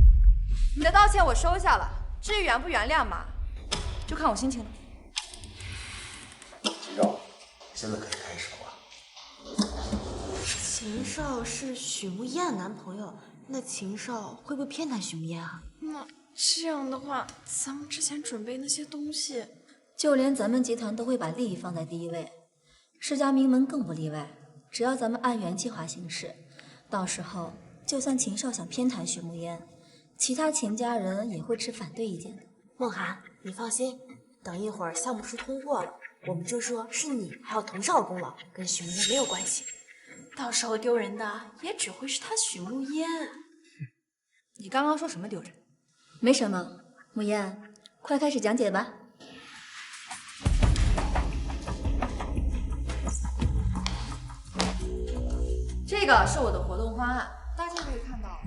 你的道歉我收下了，至于原不原谅嘛，就看我心情了。秦少，现在可以开始了吧？秦少是许慕燕男朋友，那秦少会不会偏袒许慕燕啊？那这样的话，咱们之前准备那些东西，就连咱们集团都会把利益放在第一位，世家名门更不例外。只要咱们按原计划行事，到时候就算秦少想偏袒许慕烟，其他秦家人也会持反对意见的。梦涵，你放心，等一会儿项目书通过了，我们就说是你还有童少的功劳，跟许慕烟没有关系。到时候丢人的也只会是他许慕烟。你刚刚说什么丢人？没什么，慕烟，快开始讲解吧。这个是我的活动方案，大家可以看到。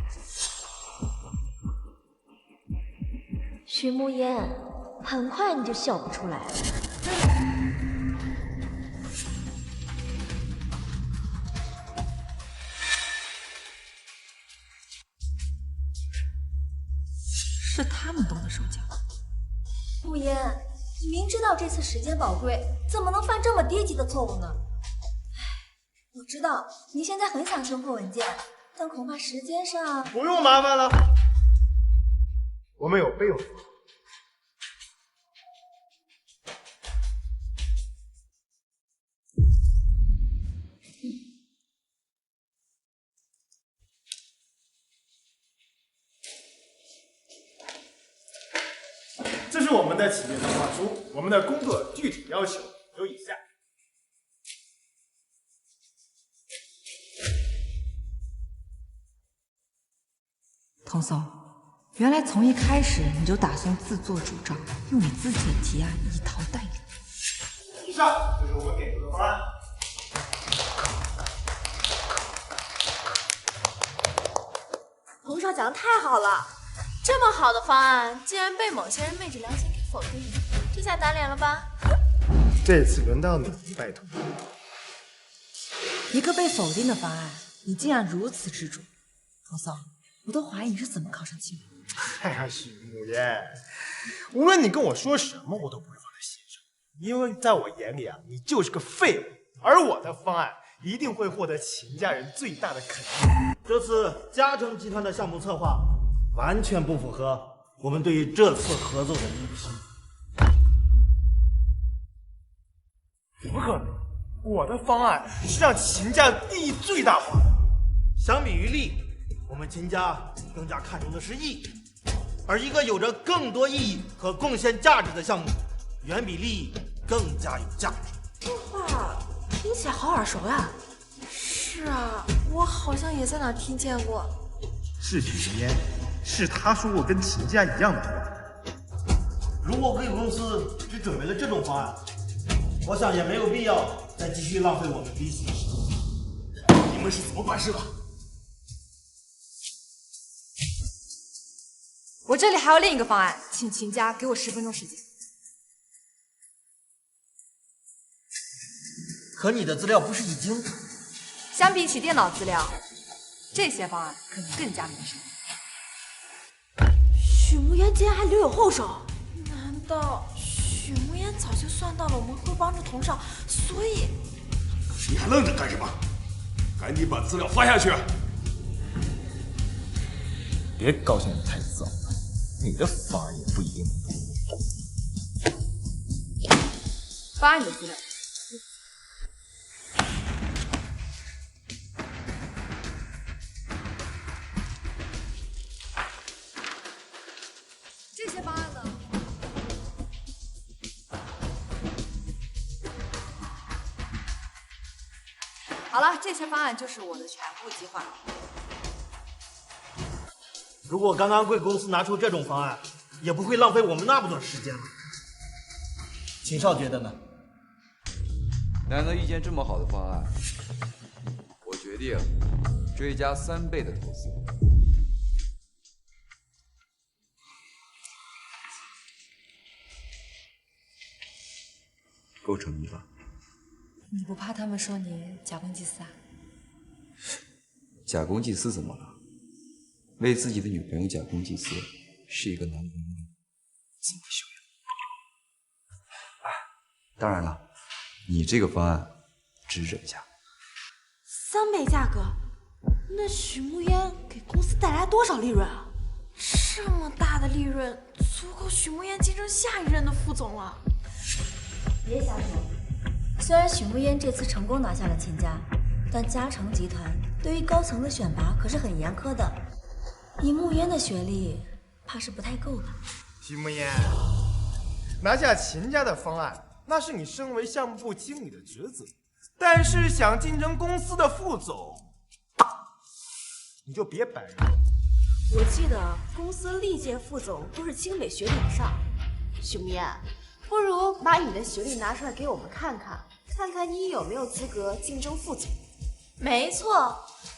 许慕烟，很快你就笑不出来了。是他们动的手脚。慕烟，你明知道这次时间宝贵，怎么能犯这么低级的错误呢？我知道你现在很想升破文件，但恐怕时间上……不用麻烦了，我们有备用方案。这是我们的企业策划书，我们的工作具体要求有以下。童松，原来从一开始你就打算自作主张，用你自己的提案一刀带领。以上就是我们给出的方案。童少讲的太好了，这么好的方案，竟然被某些人昧着良心给否定了，这下打脸了吧？这次轮到你，拜托。一个被否定的方案，你竟然如此执着，童松，我都怀疑你是怎么考上清北。哎呀，许慕烟，无论你跟我说什么，我都不会放在心上，因为在我眼里啊，你就是个废物。而我的方案一定会获得秦家人最大的肯定。这次嘉诚集团的项目策划完全不符合我们对于这次合作的预期。怎么可能？我的方案是让秦家利益最大化的。相比于利，我们秦家更加看重的是意义，而一个有着更多意义和贡献价值的项目，远比利益更加有价值。这话听起来好耳熟呀！是啊，我好像也在哪听见过。是许无烟，是他说过跟秦家一样的话。如果贵公司只准备了这种方案，我想也没有必要再继续浪费我们彼此的时间。你们是怎么管事的？我这里还有另一个方案，请秦家给我10分钟时间。可你的资料不是已经……相比起电脑资料，这些方案可能更加民生。许慕言竟然还留有后手，难道许慕言早就算到了我们会帮着童少，所以……你还愣着干什么？赶紧把资料发下去！别高兴得太早，你的方案也不一定能通。发你的资料。这些方案呢？好了，这些方案就是我的全部计划。如果刚刚贵公司拿出这种方案，也不会浪费我们那么多时间了。秦少觉得呢？难得意见这么好的方案，我决定追加3倍的投资。够诚意吧？你不怕他们说你假公济私啊？假公济私怎么了？为自己的女朋友假公济私，是一个男人的自我修养。当然了，你这个方案只忍一下。 3倍价格，那许慕烟给公司带来多少利润啊？这么大的利润，足够许慕烟竞争下一任的副总了。别瞎说。虽然许慕烟这次成功拿下了秦家，但嘉诚集团对于高层的选拔可是很严苛的。以慕烟的学历，怕是不太够吧？许慕烟，拿下秦家的方案，那是你身为项目部经理的职责。 但是想竞争公司的副总，你就别摆热。我记得公司历届副总都是清北学历以上。许慕烟，不如把你的学历拿出来给我们看看，看看你有没有资格竞争副总。没错，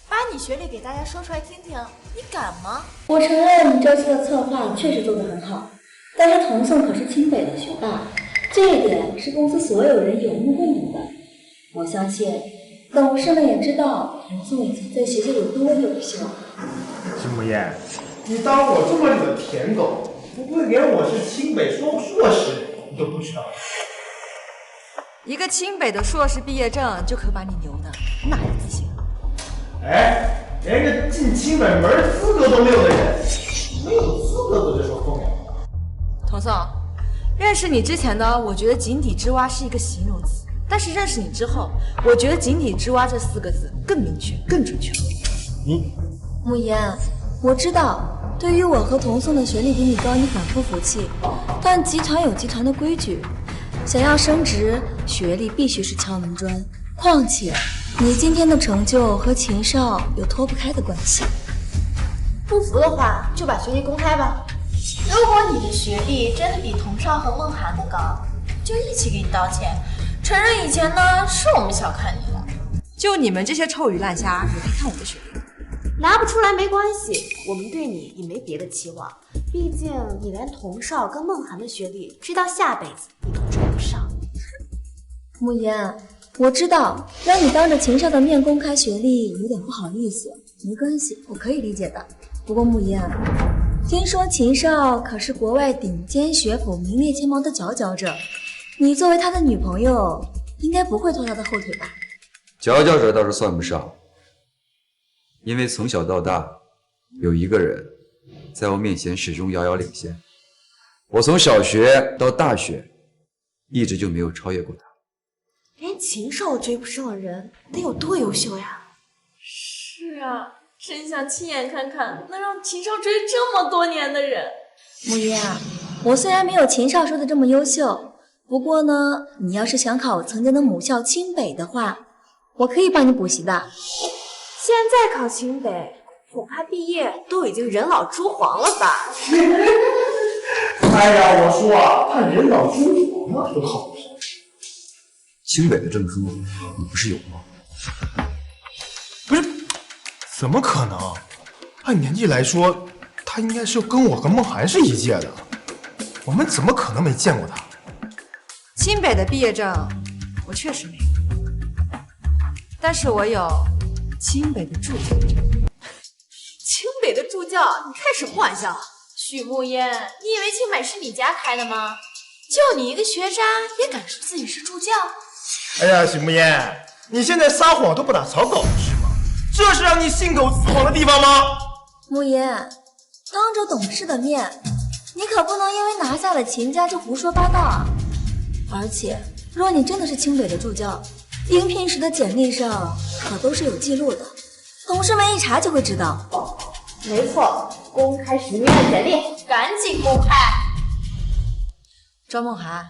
把你学历给大家说出来听听，你敢吗？我承认你这次的策划确实做得很好，但是童颂可是清北的学霸，这一点是公司所有人有目共睹的。 我相信，董事们也知道童颂以前在学校有多优秀。许慕烟，你当我这么里的舔狗，不会连我是清北硕士你都不知道？一个清北的硕士毕业证就可把你牛的，哪来自信？哎，连个进清北门资格都没有的人，没有资格在这说风凉话。童颂，认识你之前呢，我觉得井底之蛙是一个形容词。 但是认识你之后，我觉得“井底之蛙”这4个字更明确、更准确。慕言，我知道，对于我和童颂的学历比你高，你很不服气。但集团有集团的规矩，想要升职，学历必须是敲门砖。况且，你今天的成就和秦少有脱不开的关系。不服的话，就把学历公开吧。如果你的学历真的比童少和梦涵的高，就一起给你道歉。 承认以前呢，是我们小看你了。就你们这些臭鱼烂虾，也可以看我的学历。拿不出来没关系，我们对你也没别的期望。毕竟你连童少跟梦涵的学历，直到下辈子你都追不上。慕言，我知道让你当着秦少的面公开学历有点不好意思，没关系，我可以理解的。不过慕言，听说秦少可是国外顶尖学府名列前茅的佼佼者。 你作为他的女朋友，应该不会拖他的后腿吧？佼佼者倒是算不上，因为从小到大，有一个人在我面前始终遥遥领先。我从小学到大学，一直就没有超越过他。连秦少都追不上的人，得有多优秀呀？是啊，真想亲眼看看能让秦少追这么多年的人。木叶啊，我虽然没有秦少说的这么优秀，不过呢，你要是想考曾经的母校清北的话，我可以帮你补习的。现在考清北，恐怕毕业都已经人老珠黄了吧？哎呀，我说啊，他人老珠黄了多好。清北的证书你不是有吗？不是，怎么可能？按年纪来说，他应该是跟我和梦涵是一届的，我们怎么可能没见过他？清北的毕业证我确实没有，但是我有清北的助教证。清北的助教，你开什么玩笑？许慕烟，你以为清北是你家开的吗？就你一个学渣，也敢说自己是助教？哎呀，许慕烟，你现在撒谎都不打草稿是吗？这是让你信口雌黄的地方吗？慕言，当着董事的面，你可不能因为拿下了秦家就胡说八道啊！而且，若你真的是清北的助教，应聘时的简历上可都是有记录的，同事们一查就会知道。没错，公开许慕烟的简历，赶紧公开！庄梦涵，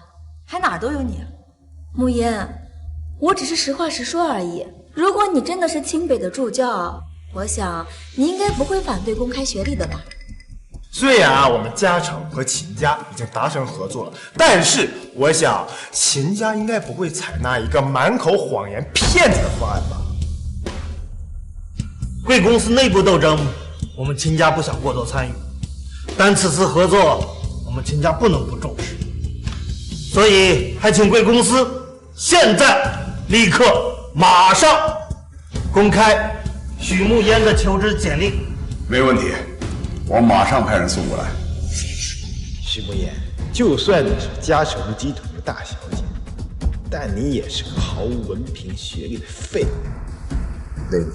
还哪儿都有你啊！慕言，我只是实话实说而已。如果你真的是清北的助教，我想你应该不会反对公开学历的吧？虽然啊，我们嘉诚和秦家已经达成合作了，但是我想秦家应该不会采纳一个满口谎言骗子的方案吧？贵公司内部斗争，我们秦家不想过多参与，但此次合作，我们秦家不能不重视，所以还请贵公司现在立刻马上公开许慕烟的求职简历。没问题，我马上派人送过来。许慕言，就算你是嘉诚集团的大小姐，但你也是个毫无文凭学历的废物，累吗？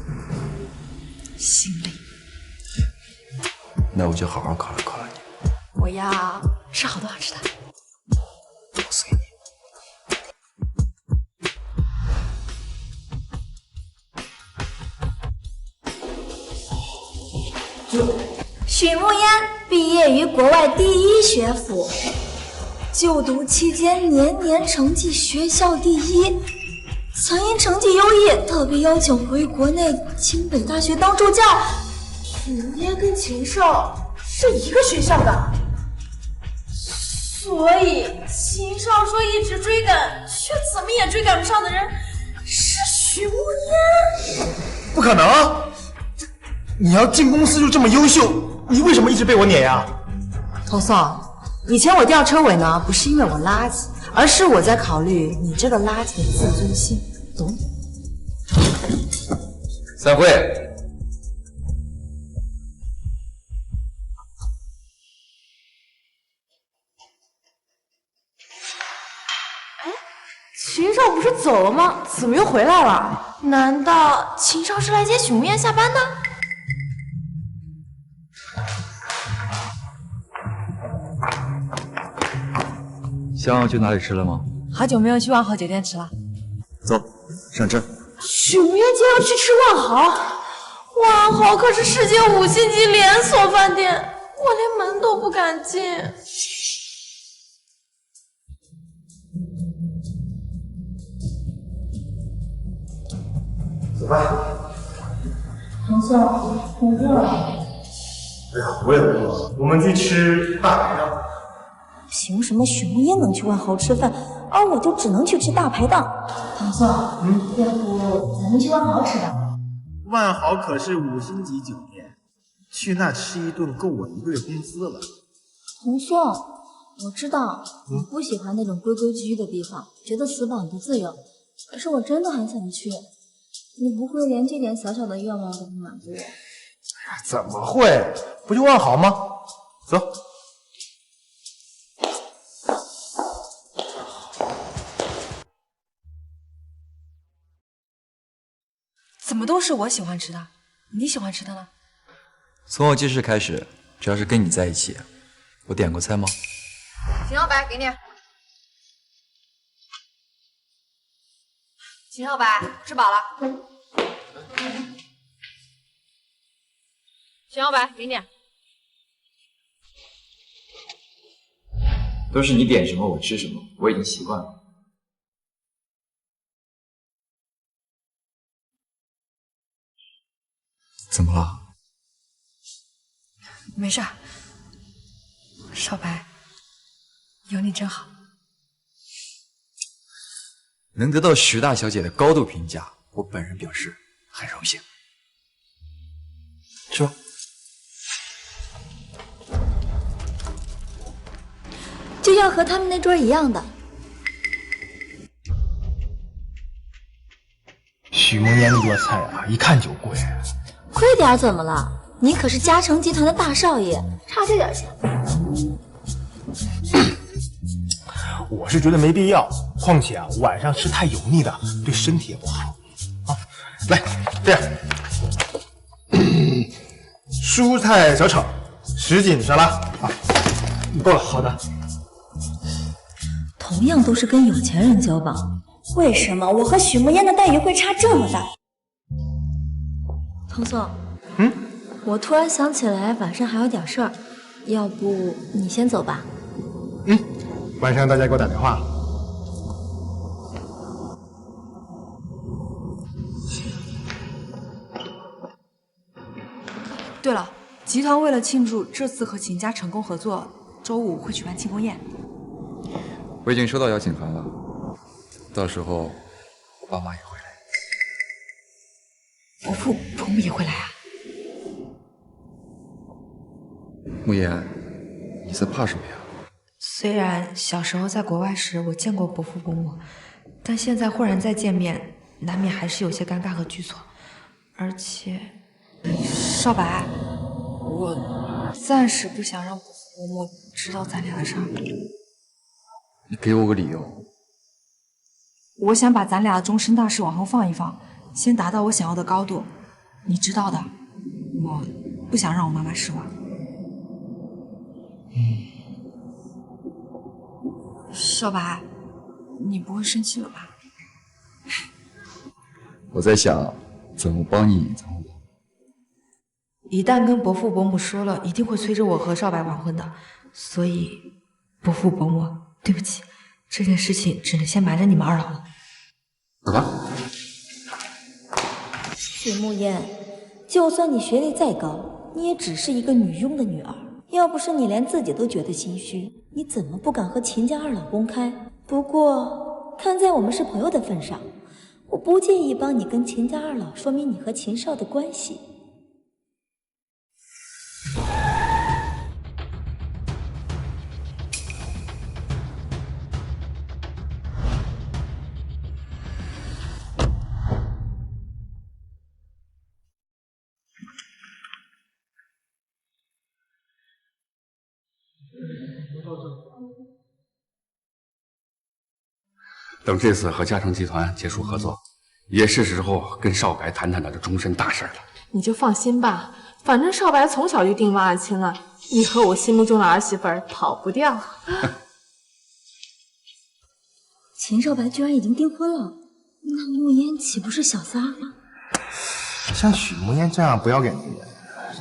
心累。那我就好好考虑考虑你。我要吃好多好吃的。都随你。许慕烟毕业于国外第一学府，就读期间年年成绩学校第一，曾因成绩优异特别邀请回国内清北大学当助教。许慕烟跟秦少是一个学校的，所以秦少说一直追赶，却怎么也追赶不上的人是许慕烟。不可能！你要进公司就这么优秀，你为什么一直被我碾压？童宋，以前我吊车尾呢，不是因为我垃圾，而是我在考虑你这个垃圾的自尊心，懂吗？散会。秦少不是走了吗？怎么又回来了？难道秦少是来接许慕烟下班的？想要去哪里吃了吗？好久没有去万豪酒店吃了。走，上车。许慕烟竟然要去吃万豪，万豪可是世界5星级连锁饭店，我连门都不敢进。走吧。童宋，你饿了？哎呀，我也饿了，我们去吃大排档。凭什么许慕烟能去万豪吃饭，而我就只能去吃大排档？童宋，要不咱们去万豪吃吧？万豪可是5星级酒店，去那吃一顿够我1个月工资了。童宋，我知道你不喜欢那种规规矩矩的地方，觉得死板不自由，可是我真的很想去。你不会连这点小小的愿望都不满足我？怎么会？不就万豪吗？走。怎么都是我喜欢吃的，你喜欢吃的呢？从我记事开始，只要是跟你在一起，我点过菜吗？秦老板，给你。秦老板，吃饱了。秦小白，给你。都是你点什么我吃什么，我已经习惯了。怎么了？没事儿，少白，有你真好。能得到徐大小姐的高度评价，我本人表示很荣幸。吃吧。就要和他们那桌一样的。许梦烟那桌菜啊，一看就贵。贵点怎么了？你可是嘉诚集团的大少爷，差这点钱。我是觉得没必要，况且啊，晚上吃太油腻的，对身体也不好。啊，来，这样，蔬菜小炒，10锦沙拉啊，够了。好的。同样都是跟有钱人交往，为什么我和许慕烟的待遇会差这么大？童总，我突然想起来晚上还有点事儿，要不你先走吧。晚上大家给我打电话。对了，集团为了庆祝这次和秦家成功合作，周5会举办庆功宴。我已经收到邀请函了，到时候我爸妈也会来。伯父伯母也会来啊？慕言，你在怕什么呀？虽然小时候在国外时我见过伯父伯母，但现在忽然再见面，难免还是有些尴尬和局促。而且，少白，我暂时不想让伯父伯母知道咱俩的事儿。你给我个理由。我想把咱俩的终身大事往后放一放，先达到我想要的高度。你知道的，我不想让我妈妈失望。少白，你不会生气了吧？我在想怎么帮你隐藏我。一旦跟伯父伯母说了，一定会催着我和少白完婚的。所以，伯父伯母，对不起，这件事情只能先瞒着你们2老了。走吧。许慕烟，就算你学历再高，你也只是一个女佣的女儿。要不是你连自己都觉得心虚，你怎么不敢和秦家2老公开？不过，看在我们是朋友的份上，我不介意帮你跟秦家2老说明你和秦少的关系。等这次和嘉诚集团结束合作，也是时候跟少白谈谈他的终身大事了。你就放心吧，反正少白从小就定望爱卿了，你和我心目中的儿媳妇儿跑不掉。秦少白居然已经订婚了，那慕烟岂不是小三？像许慕烟这样不要脸的人，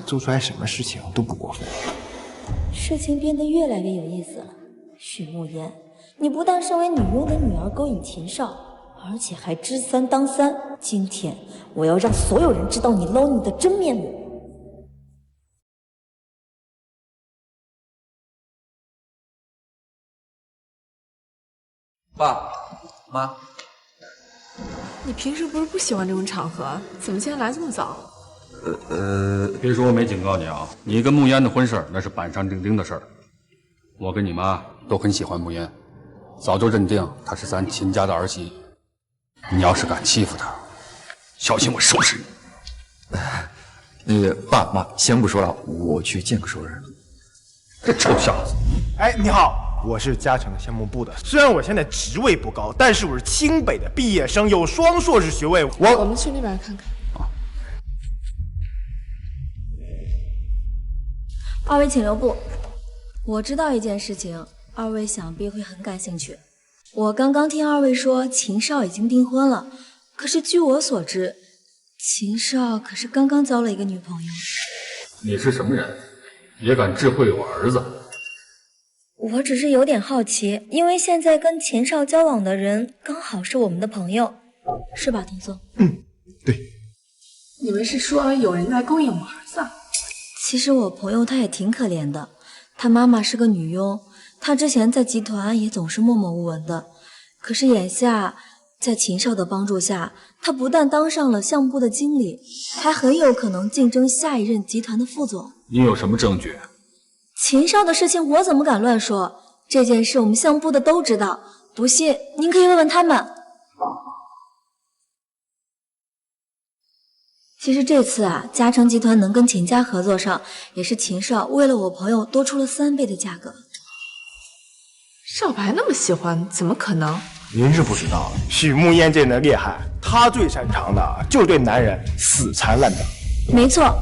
做出来什么事情都不过分。事情变得越来越有意思了。许慕烟，你不但身为女佣的女儿勾引秦少，而且还知3当3。今天我要让所有人知道你捞你的真面目。爸妈，你平时不是不喜欢这种场合，怎么今天来这么早？别说我没警告你啊，你跟慕烟的婚事那是板上钉钉的事儿。我跟你妈都很喜欢慕烟，早就认定她是咱秦家的儿媳。你要是敢欺负她，小心我收拾你。那个爸妈，先不说了，我去见个熟人。这臭小子！哎，你好，我是嘉诚项目部的。虽然我现在职位不高，但是我是清北的毕业生，有双硕士学位。我们去那边看看。2位请留步。我知道一件事情，2位想必会很感兴趣。我刚刚听2位说秦少已经订婚了，可是据我所知，秦少可是刚刚交了一个女朋友。你是什么人，也敢智慧我儿子？我只是有点好奇，因为现在跟秦少交往的人刚好是我们的朋友，是吧，童松？你们是说有人在勾引我儿子？其实我朋友他也挺可怜的，他妈妈是个女佣，他之前在集团也总是默默无闻的，可是眼下在秦少的帮助下，他不但当上了项目部的经理，还很有可能竞争下一任集团的副总。你有什么证据？秦少的事情我怎么敢乱说？这件事我们项目部的都知道，不信您可以问问他们。其实这次啊，嘉诚集团能跟秦家合作上，也是秦少为了我朋友多出了3倍的价格。少白那么喜欢，怎么可能？您是不知道了，许慕烟这人的厉害，她最擅长的就是对男人死缠烂打。没错，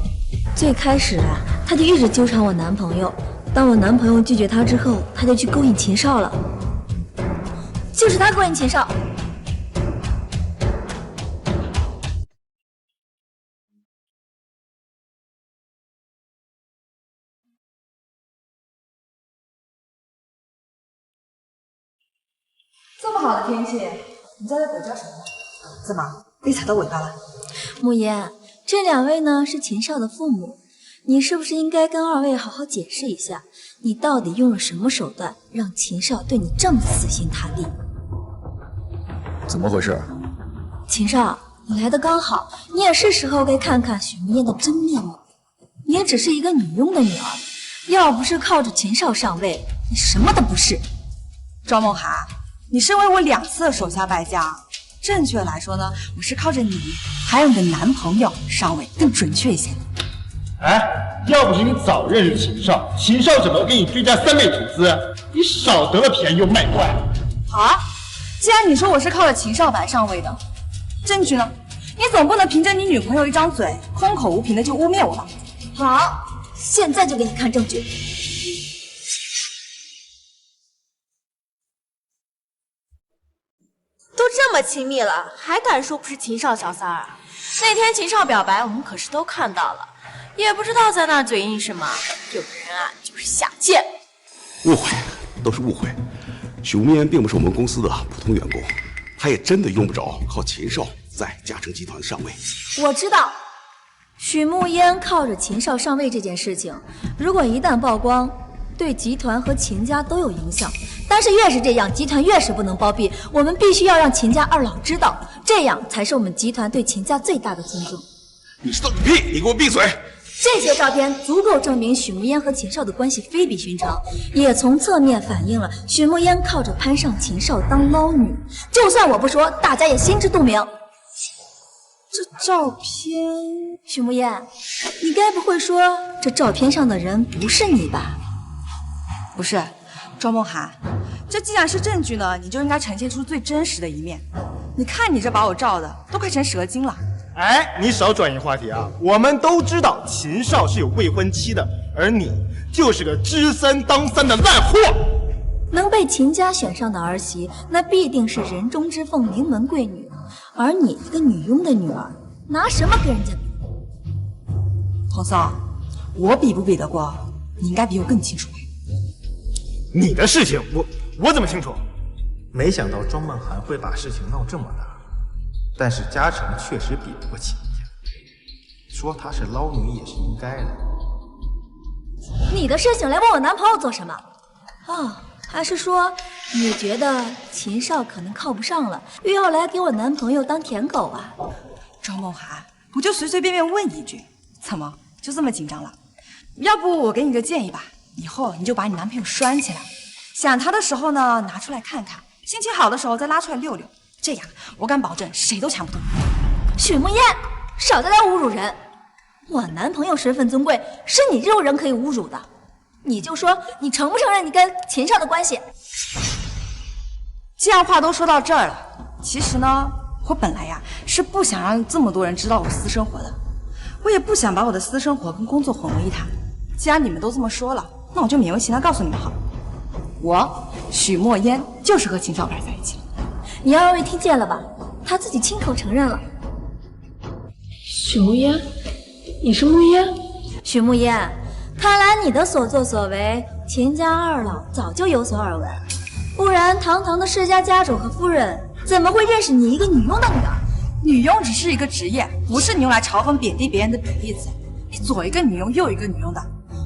最开始啊，他就一直纠缠我男朋友。当我男朋友拒绝他之后，他就去勾引秦少了。就是他勾引秦少。这么好的天气，你在这鬼叫什么？怎么被踩到尾巴了？慕言，这2位呢是秦少的父母，你是不是应该跟2位好好解释一下，你到底用了什么手段，让秦少对你这么死心塌地？怎么回事？秦少，你来的刚好，你也是时候该看看许明艳的真面目。你也只是一个女佣的女儿，要不是靠着秦少上位，你什么都不是。赵梦涵，你身为我2次的手下败将，正确来说呢，我是靠着你还有你的男朋友上位更准确一些。哎，要不是你早认识秦少，秦少怎么给你追加3倍投资？你少得了便宜又卖乖。好啊，既然你说我是靠着秦少白上位的，证据呢？你总不能凭着你女朋友一张嘴，空口无凭的就污蔑我吧？好，现在就给你看证据。都这么亲密了，还敢说不是秦少小三儿啊？那天秦少表白，我们可是都看到了，也不知道在那儿嘴硬什么。有的人啊，就是下贱。误会，都是误会。许无眠并不是我们公司的普通员工，他也真的用不着靠秦少在嘉诚集团上位。我知道，许慕烟靠着秦少上位这件事情，如果一旦曝光，对集团和秦家都有影响。但是越是这样，集团越是不能包庇。我们必须要让秦家2老知道，这样才是我们集团对秦家最大的尊重。你知道个屁！你给我闭嘴！这些照片足够证明许慕烟和秦少的关系非比寻常，也从侧面反映了许慕烟靠着攀上秦少当捞女。就算我不说，大家也心知肚明。这照片，许慕烟，你该不会说这照片上的人不是你吧？不是，赵梦涵，这既然是证据呢，你就应该呈现出最真实的一面。你看你这把我照的，都快成蛇精了。哎，你少转移话题啊！我们都知道秦少是有未婚妻的，而你就是个知3当3的烂货。能被秦家选上的儿媳，那必定是人中之凤、名门贵女。而你一个女佣的女儿，拿什么跟人家比？童松，我比不比得过，你应该比我更清楚。你的事情我怎么清楚？没想到庄梦涵会把事情闹这么大，但是嘉诚确实比不过秦家，说她是捞女也是应该的。你的事情来问我男朋友做什么？哦，还是说你觉得秦少可能靠不上了，又要来给我男朋友当舔狗啊？赵梦涵，我就随随便便问一句，怎么就这么紧张了？要不我给你个建议吧，以后你就把你男朋友拴起来，想他的时候呢拿出来看看，心情好的时候再拉出来溜溜，这样我敢保证谁都抢不动你。许慕烟，少在这侮辱人！我男朋友身份尊贵，是你这种人可以侮辱的。你就说你承不承认你跟秦少的关系？既然话都说到这儿了，其实呢，我本来呀是不想让这么多人知道我私生活的，我也不想把我的私生活跟工作混为一谈。既然你们都这么说了，那我就勉为其难告诉你们好，我许墨烟就是和秦少白在一起。你让二位听见了吧？他自己亲口承认了。许慕烟，你是慕烟？许慕烟，看来你的所作所为，秦家二老早就有所耳闻，不然堂堂的世家家主和夫人怎么会认识你一个女佣的女儿？女佣只是一个职业，不是你用来嘲讽贬低别人的贬义词。你左一个女佣，右一个女佣的，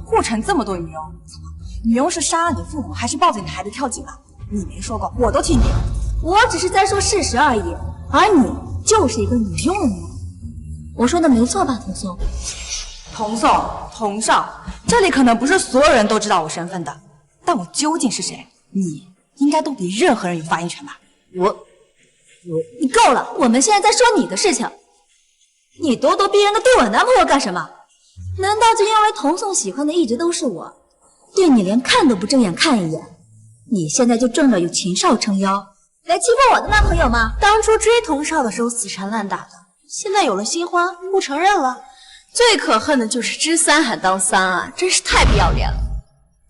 护城这么多女佣，怎么女佣是杀了你父母，还是抱着你的孩子跳井了？你没说过，我都听你的。我只是在说事实而已，而你就是一个女佣的女儿。我说的没错吧，童宋？童宋，童少，这里可能不是所有人都知道我身份的，但我究竟是谁，你应该都比任何人有发言权吧？你够了，我们现在在说你的事情。你咄咄逼人的对我男朋友干什么？难道就因为童宋喜欢的一直都是我，对你连看都不正眼看一眼？你现在就仗着有秦少撑腰来欺负我的男朋友吗？当初追童少的时候死缠烂打的，现在有了新欢不承认了。最可恨的就是知三还当三啊，真是太不要脸了。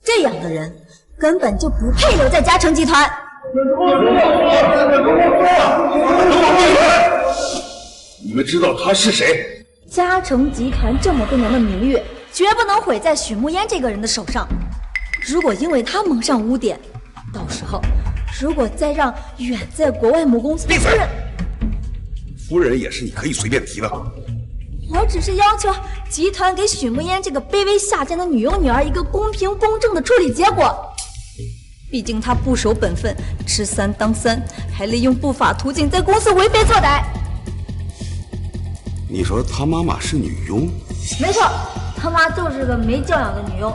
这样的人根本就不配留在嘉诚集团。你们知道他是谁？嘉诚集团这么多年的名誉，绝不能毁在许慕烟这个人的手上。如果因为他蒙上污点，到时候如果再让远在国外母公司的夫人，夫人也是你可以随便提的。我只是要求集团给许慕烟这个卑微下贱的女佣女儿一个公平公正的处理结果。毕竟她不守本分，吃三当三，还利用不法途径在公司为非作歹。你说他妈妈是女佣？没错，他妈就是个没教养的女佣。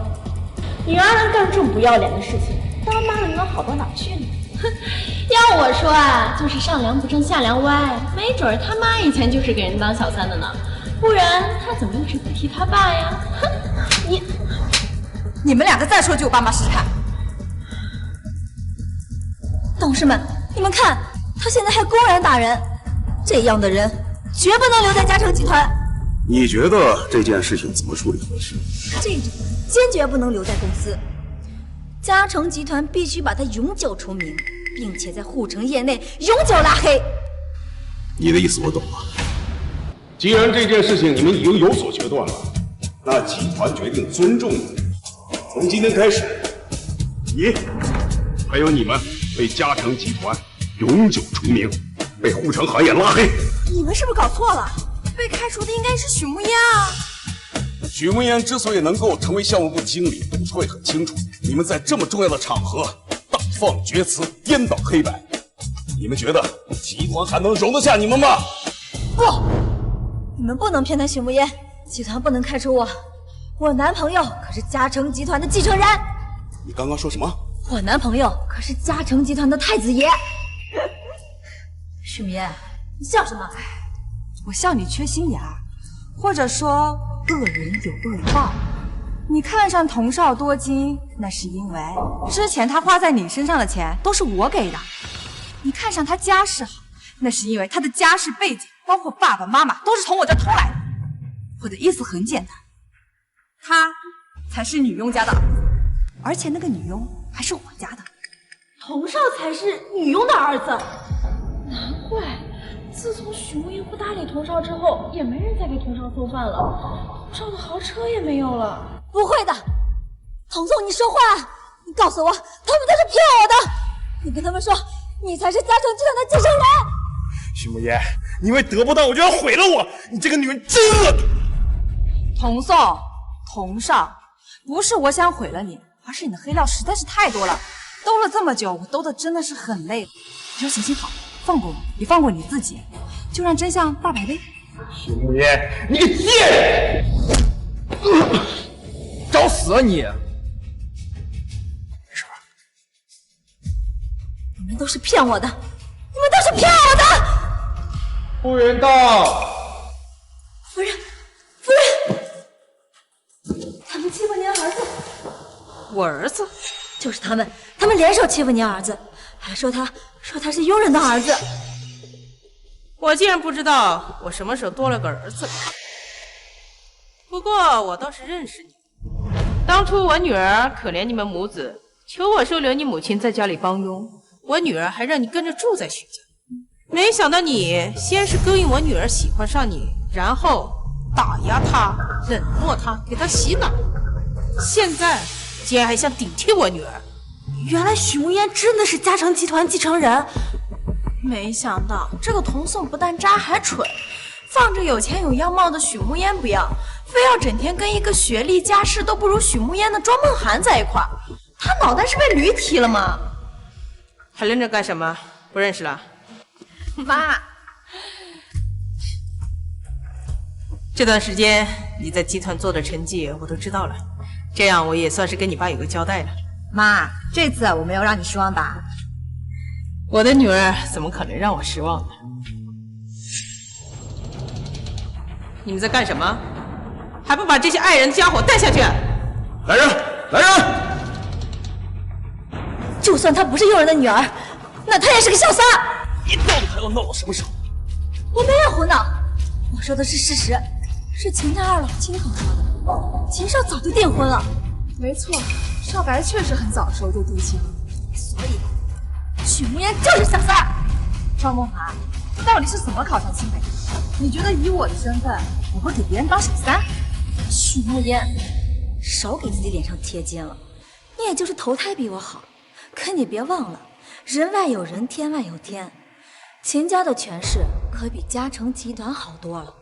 女儿能干这么不要脸的事情，当妈的能好到哪去呢？哼，要我说啊，就是上梁不正下梁歪，没准他妈以前就是给人当小三的呢，不然他怎么一直不提他爸呀？哼，你们两个再说句我爸妈试试看。董事们，你们看，他现在还公然打人，这样的人绝不能留在嘉诚集团。你觉得这件事情怎么处理合适？这种坚决不能留在公司，嘉诚集团必须把他永久除名，并且在护城业内永久拉黑。你的意思我懂了。既然这件事情你们已经有所决断了，那集团决定尊重你。从今天开始，你还有你们被嘉诚集团永久除名，被护城行业拉黑。你们是不是搞错了？被开除的应该是许慕烟啊。许慕烟之所以能够成为项目部经理，董事会很清楚。你们在这么重要的场合大放厥词，颠倒黑白，你们觉得集团还能容得下你们吗？不，你们不能偏袒许慕烟，集团不能开除我。我男朋友可是嘉诚集团的继承人。你刚刚说什么？我男朋友可是嘉诚集团的太子爷。许慕烟，你笑什么？我笑你缺心眼儿，或者说恶人有恶报。你看上童少多金，那是因为之前他花在你身上的钱都是我给的。你看上他家世好，那是因为他的家世背景，包括爸爸妈妈，都是从我这偷来的。我的意思很简单，他才是女佣家的儿子，而且那个女佣还是我家的。童少才是女佣的儿子，难怪自从许慕烟不搭理童少之后，也没人再给童少送饭了，童少的豪车也没有了。不会的，童宋，你说话，你告诉我，他们都是骗我的。你跟他们说，你才是嘉诚集团的继承人。许慕烟，你因为得不到我就要毁了我，你这个女人真恶毒。童宋，童少，不是我想毁了你，而是你的黑料实在是太多了，兜了这么久，我兜的真的是很累了。你就行行好，放过我，也放过你自己，就让真相大白呗。许慕烟，你个贱人！找死啊你！你们都是骗我的，你们都是骗我的！服务员到。夫人，夫人，他们欺负您儿子。我儿子？就是他们联手欺负您儿子，还说他是佣人的儿子。我竟然不知道我什么时候多了个儿子。不过我倒是认识你，当初我女儿可怜你们母子，求我收留你母亲在家里帮佣，我女儿还让你跟着住在许家。没想到你先是勾引我女儿喜欢上你，然后打压他，冷落他，给他洗脑，现在竟然还想顶替我女儿。原来许慕烟真的是嘉诚集团继承人，没想到这个童宋不但渣还蠢，放着有钱有样貌的许慕烟不要，非要整天跟一个学历家世都不如许慕烟的庄梦涵在一块儿。他脑袋是被驴踢了吗？还愣着干什么？不认识了？妈，这段时间你在集团做的成绩我都知道了，这样我也算是跟你爸有个交代了。妈，这次我没有让你失望吧？我的女儿怎么可能让我失望呢？你们在干什么？还不把这些爱人家伙带下去！来人，来人！就算她不是佣人的女儿，那她也是个小三儿。你到底还要闹到什么时候？我没有胡闹，我说的是事实，是秦家二老亲口说的。秦少早就订婚了。没错，少白确实很早的时候就定亲了。所以，许慕烟就是小三儿。庄梦涵，到底是怎么考上清北的？你觉得以我的身份，我会给别人当小三？许慕烟，少给自己脸上贴金了。你也就是投胎比我好，可你别忘了，人外有人，天外有天。秦家的权势可比嘉诚集团好多了，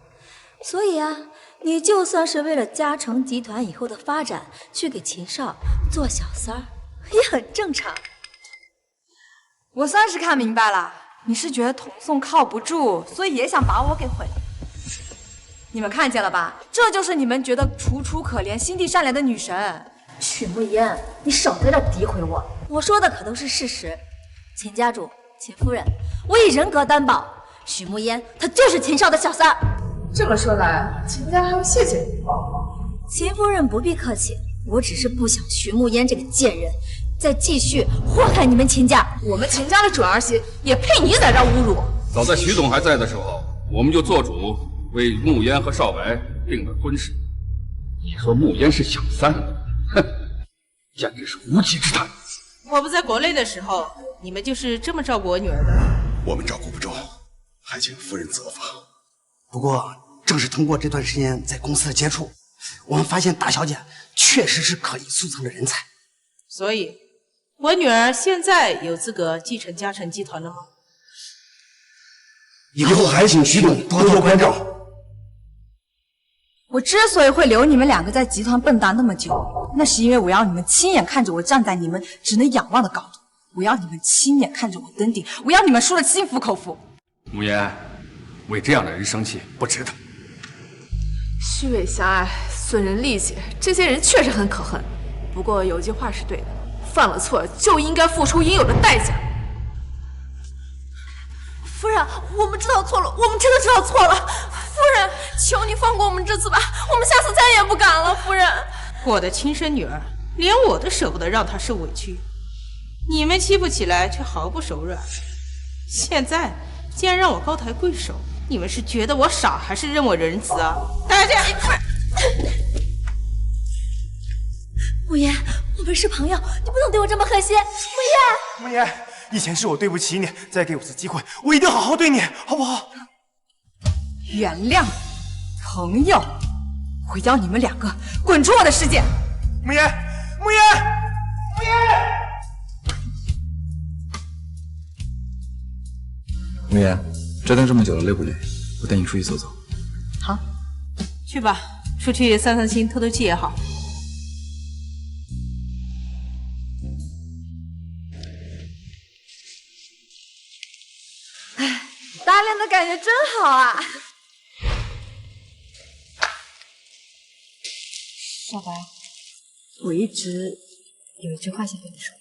所以啊，你就算是为了嘉诚集团以后的发展去给秦少做小三儿，也很正常。我算是看明白了，你是觉得童宋靠不住，所以也想把我给毁了。你们看见了吧？这就是你们觉得楚楚可怜、心地善良的女神。许慕烟，你少在这诋毁我，我说的可都是事实。秦家主、秦夫人，我以人格担保，许慕烟她就是秦少的小三儿。这么说来，秦家还要谢谢你。秦夫人不必客气，我只是不想许慕烟这个贱人再继续祸害你们秦家。我们秦家的准儿媳也配你在这侮辱？早在徐总还在的时候，我们就做主为慕烟和少白定了婚事。你说慕烟是小三，哼，简直是无稽之谈。我不在国内的时候，你们就是这么照顾我女儿的？我们照顾不周，还请夫人责罚。不过，正是通过这段时间在公司的接触，我们发现大小姐确实是可以速成的人才。所以，我女儿现在有资格继承嘉诚集团了吗？以后还请徐总多多关照。我之所以会留你们两个在集团蹦跶那么久，那是因为我要你们亲眼看着我站在你们只能仰望的高度，我要你们亲眼看着我登顶，我要你们输得心服口服。慕烟，为这样的人生气不值得。虚伪狭隘、损人利己，这些人确实很可恨。不过有句话是对的，犯了错就应该付出应有的代价。夫人，我们知道错了，我们真的知道错了。夫人，求你放过我们这次吧，我们下次再也不敢了。夫人，我的亲生女儿，连我都舍不得让她受委屈，你们欺负起来却毫不手软。现在竟然让我高抬贵手，你们是觉得我傻，还是认我仁慈啊？大家慕言，我们是朋友，你不能对我这么狠心。慕言，以前是我对不起你，再给我次机会，我一定好好对你，好不好？原谅你，朋友，我要你们两个滚出我的世界！慕言，慕言，慕言！慕言，折腾这么久了，累不累？我带你出去走走。好，去吧，出去散散心、透透气也好。搭恋的感觉真好啊！少白，我一直有一句话想跟你说，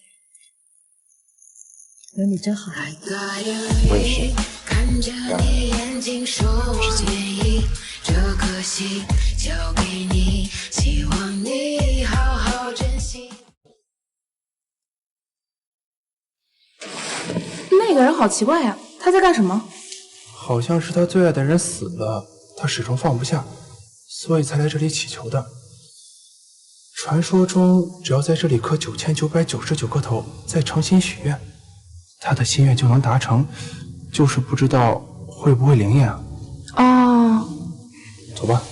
有你真好。我也是。看着你眼睛说我愿意，这颗心交给你，希望你好好珍惜。那个人好奇怪呀，他在干什么？好像是他最爱的人死了，他始终放不下，所以才来这里祈求的。传说中，只要在这里磕9999个头，再诚心许愿，他的心愿就能达成，就是不知道会不会灵验啊。哦，走吧。